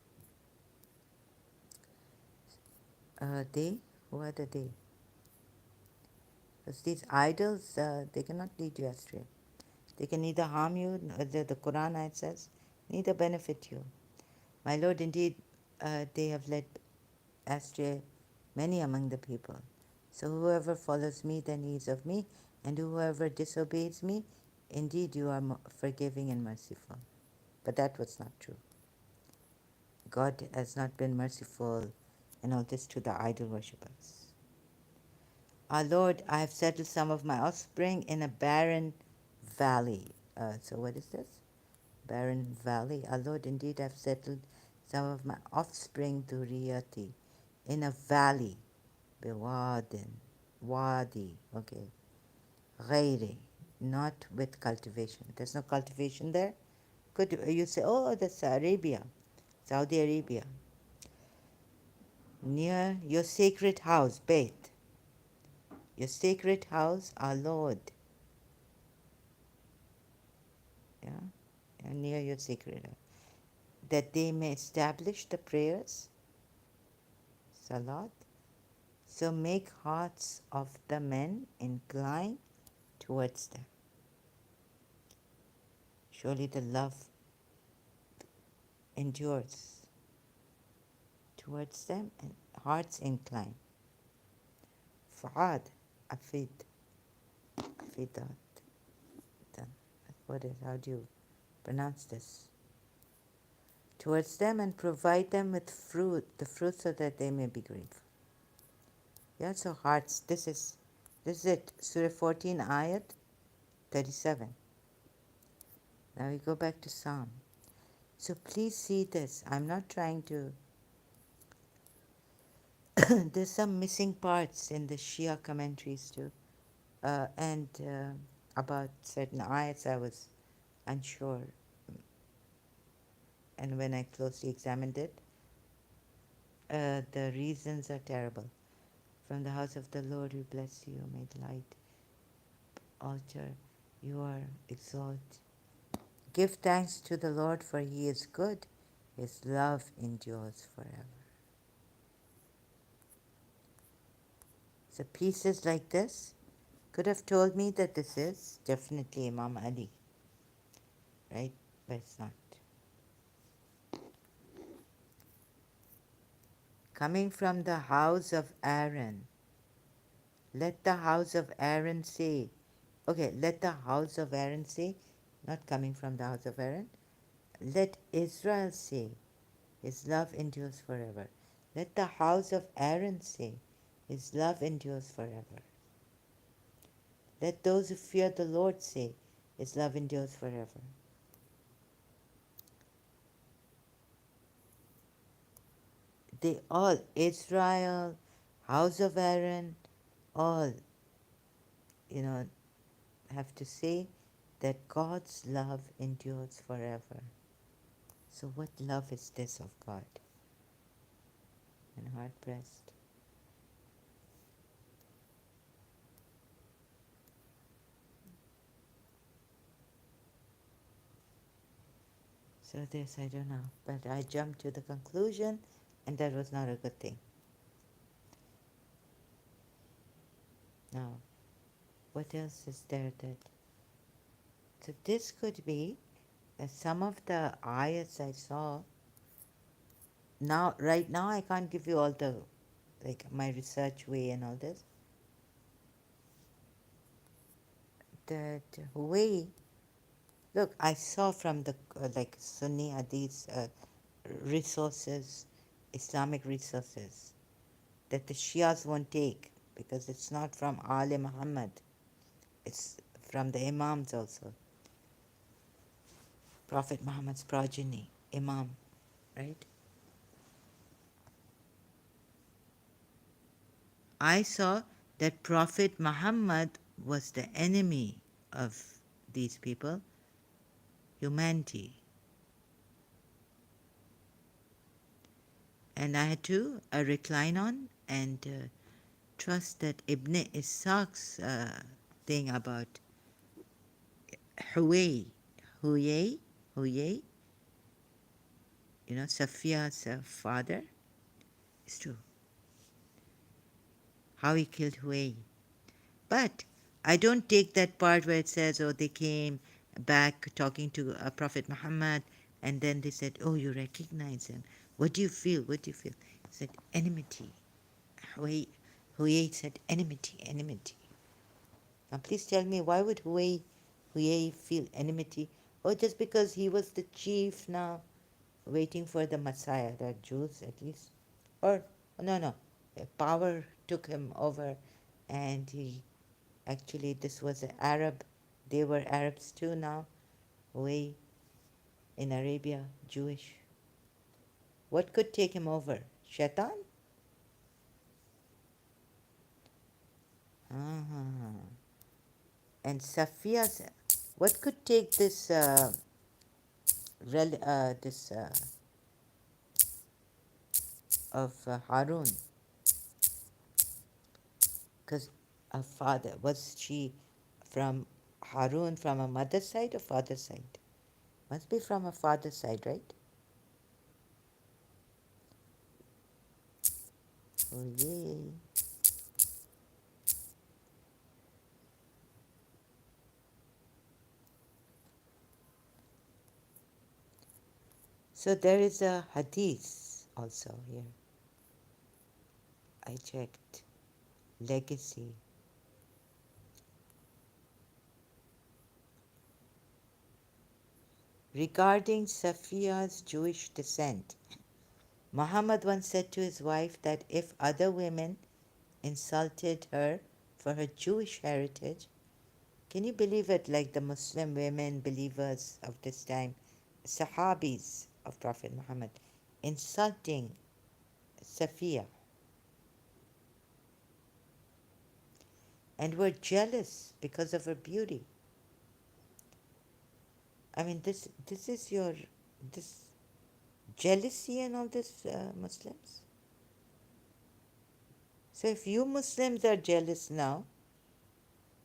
They? Who are the they? Because these idols, they cannot lead you astray. They can neither harm you, the Quran ayat says, neither benefit you. My Lord, indeed, they have led astray many among the people. So whoever follows me, then he is of me, and whoever disobeys me, indeed you are forgiving and merciful. But that was not true. God has not been merciful in all this to the idol worshippers. Our Lord, I have settled some of my offspring in a barren valley. So what is this? Barren valley. Our Lord, indeed, I have settled some of my offspring, Duriyati, in a valley. Biwadin. Wadi. Okay. Ghairi. Not with cultivation. There's no cultivation there. Could you say, oh, that's Arabia, Saudi Arabia. Near your sacred house, Beit. Your sacred house, our Lord. Yeah, and near your sacred house. That they may establish the prayers, Salat. So make hearts of the men incline towards them. Surely the love endures towards them and hearts incline. Fa'ad, afid, afidat. What is, how do you pronounce this? Towards them and provide them with fruit, the fruit so that they may be grateful. Yeah, so hearts, this is it, Surah 14, Ayat 37. Now we go back to Psalm. So please see this. I'm not trying to... There's some missing parts in the Shia commentaries too. And about certain ayats I was unsure. And when I closely examined it, the reasons are terrible. From the house of the Lord we bless you, made light, altar, you are exalted. Give thanks to the Lord, for he is good, his love endures forever. So pieces like this could have told me that this is definitely Imam Ali, right? But it's not. Coming from the house of Aaron, let the house of Aaron say, okay, let the house of Aaron say, not coming from the house of Aaron, let Israel say, his love endures forever. Let the house of Aaron say, his love endures forever. Let those who fear the Lord say, his love endures forever. They all, Israel, house of Aaron, all, you know, have to say that God's love endures forever. So what love is this of God? And hard pressed. So this I don't know. But I jumped to the conclusion, and that was not a good thing. Now, what else is there that... So this could be some of the ayats I saw. Now, right now, I can't give you all the, like, my research way and all this. That way, look, I saw from the, like, Sunni Hadith resources, Islamic resources, that the Shias won't take because it's not from Ali Muhammad. It's from the Imams also. Prophet Muhammad's progeny, Imam, right? I saw that Prophet Muhammad was the enemy of these people, humanity. And I had to recline on and trust that Ibn Ishaq's thing about Huyay, Huyay, Huyay, Safia's father, is true. How he killed Huyay. But I don't take that part where it says, oh, they came back talking to Prophet Muhammad, and then they said, oh, you recognize him. What do you feel? What do you feel? He said, enmity. Huyay said, enmity, enmity. Now, please tell me, why would Huyay feel enmity? Oh, just because he was the chief now, waiting for the Messiah, the Jews at least. Or, no, power took him over, and he actually, this was an Arab. They were Arabs too now, way in Arabia, Jewish. What could take him over? Shaitan? Uh-huh. And Safia's, what could take this, this of Harun? Because her father, was she from Harun from a mother's side or father's side? Must be from a father's side, right? Oh, yay. So there is a hadith also here. I checked. Legacy. Regarding Safia's Jewish descent, Muhammad once said to his wife that if other women insulted her for her Jewish heritage, can you believe it, like the Muslim women believers of this time, Sahabis of Prophet Muhammad, insulting Safia and were jealous because of her beauty. I mean, this is your this jealousy and all this, Muslims. So if you Muslims are jealous now,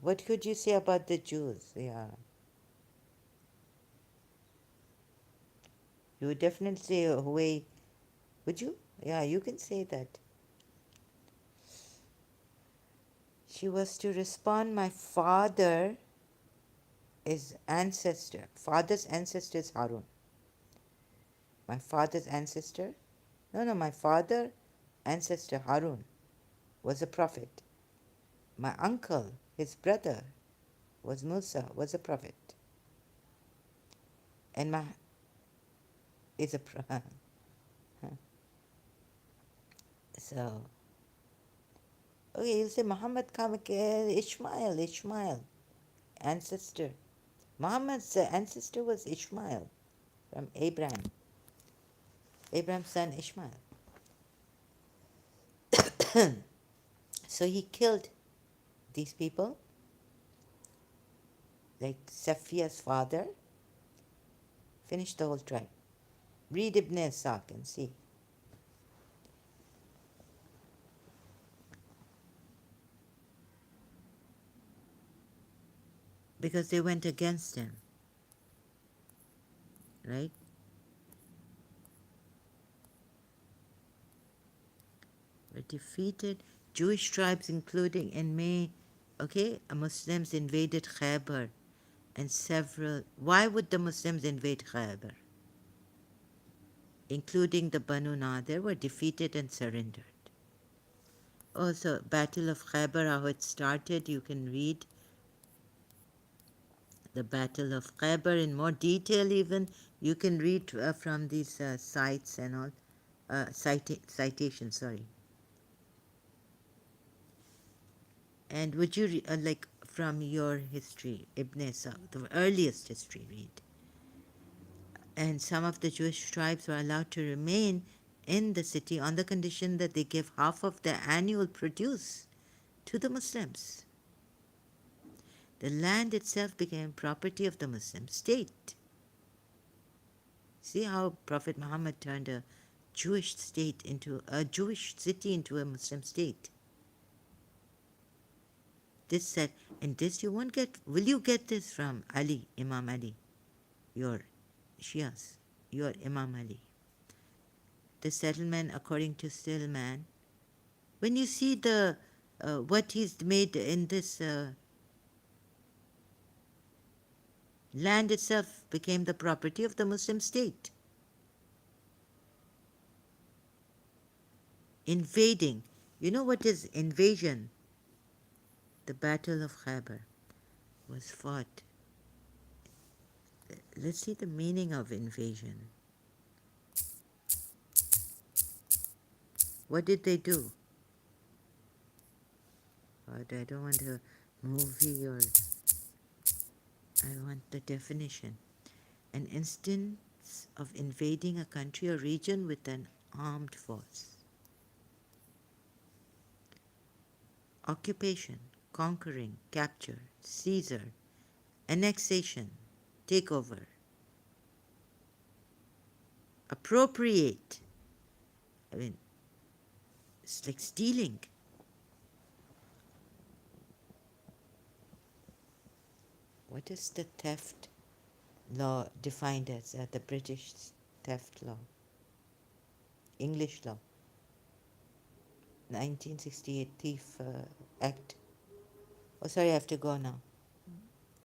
what could you say about the Jews? Yeah, you would definitely say, Huawei, would you? Yeah, you can say that. She was to respond, my father is ancestor. Father's ancestor is Harun. My father's ancestor? No, my father ancestor Harun was a prophet. My uncle, his brother, was Musa, was a prophet. And my is a so okay, you say Muhammad come Ishmael, ancestor. Muhammad's ancestor was Ishmael from Abraham. Abraham's son Ishmael. So he killed these people, like Safiya's father, finished the whole tribe. Read Ibn Ishaq and see. Because they went against him, right? Were defeated. Jewish tribes, including in May, okay, Muslims invaded Khyber and several. Why would the Muslims invade Khyber? Including the Banu Nadir, were defeated and surrendered. Also, Battle of Khyber, how it started, you can read the Battle of Khyber in more detail even. You can read from these sites and all, citations, sorry. And would you, like from your history, Ibn Ishaq, the earliest history, read. And some of the Jewish tribes were allowed to remain in the city on the condition that they give half of their annual produce to the Muslims. The land itself became property of the Muslim state. See how Prophet Muhammad turned a Jewish state into a Jewish city into a Muslim state. This said, and this you won't get. Will you get this from Ali, Imam Ali, your Shias, your Imam Ali? The settlement according to Stillman. When you see the what he's made in this land itself became the property of the Muslim state. Invading. You know what is invasion? The Battle of Khyber was fought. Let's see the meaning of invasion. What did they do? But I don't want a movie or I want the definition. An instance of invading a country or region with an armed force. Occupation, conquering, capture, seizure, annexation, takeover. Appropriate. I mean, it's like stealing. What is the theft law defined as? The British theft law. English law. 1968 Thief Act. Oh, sorry, I have to go now.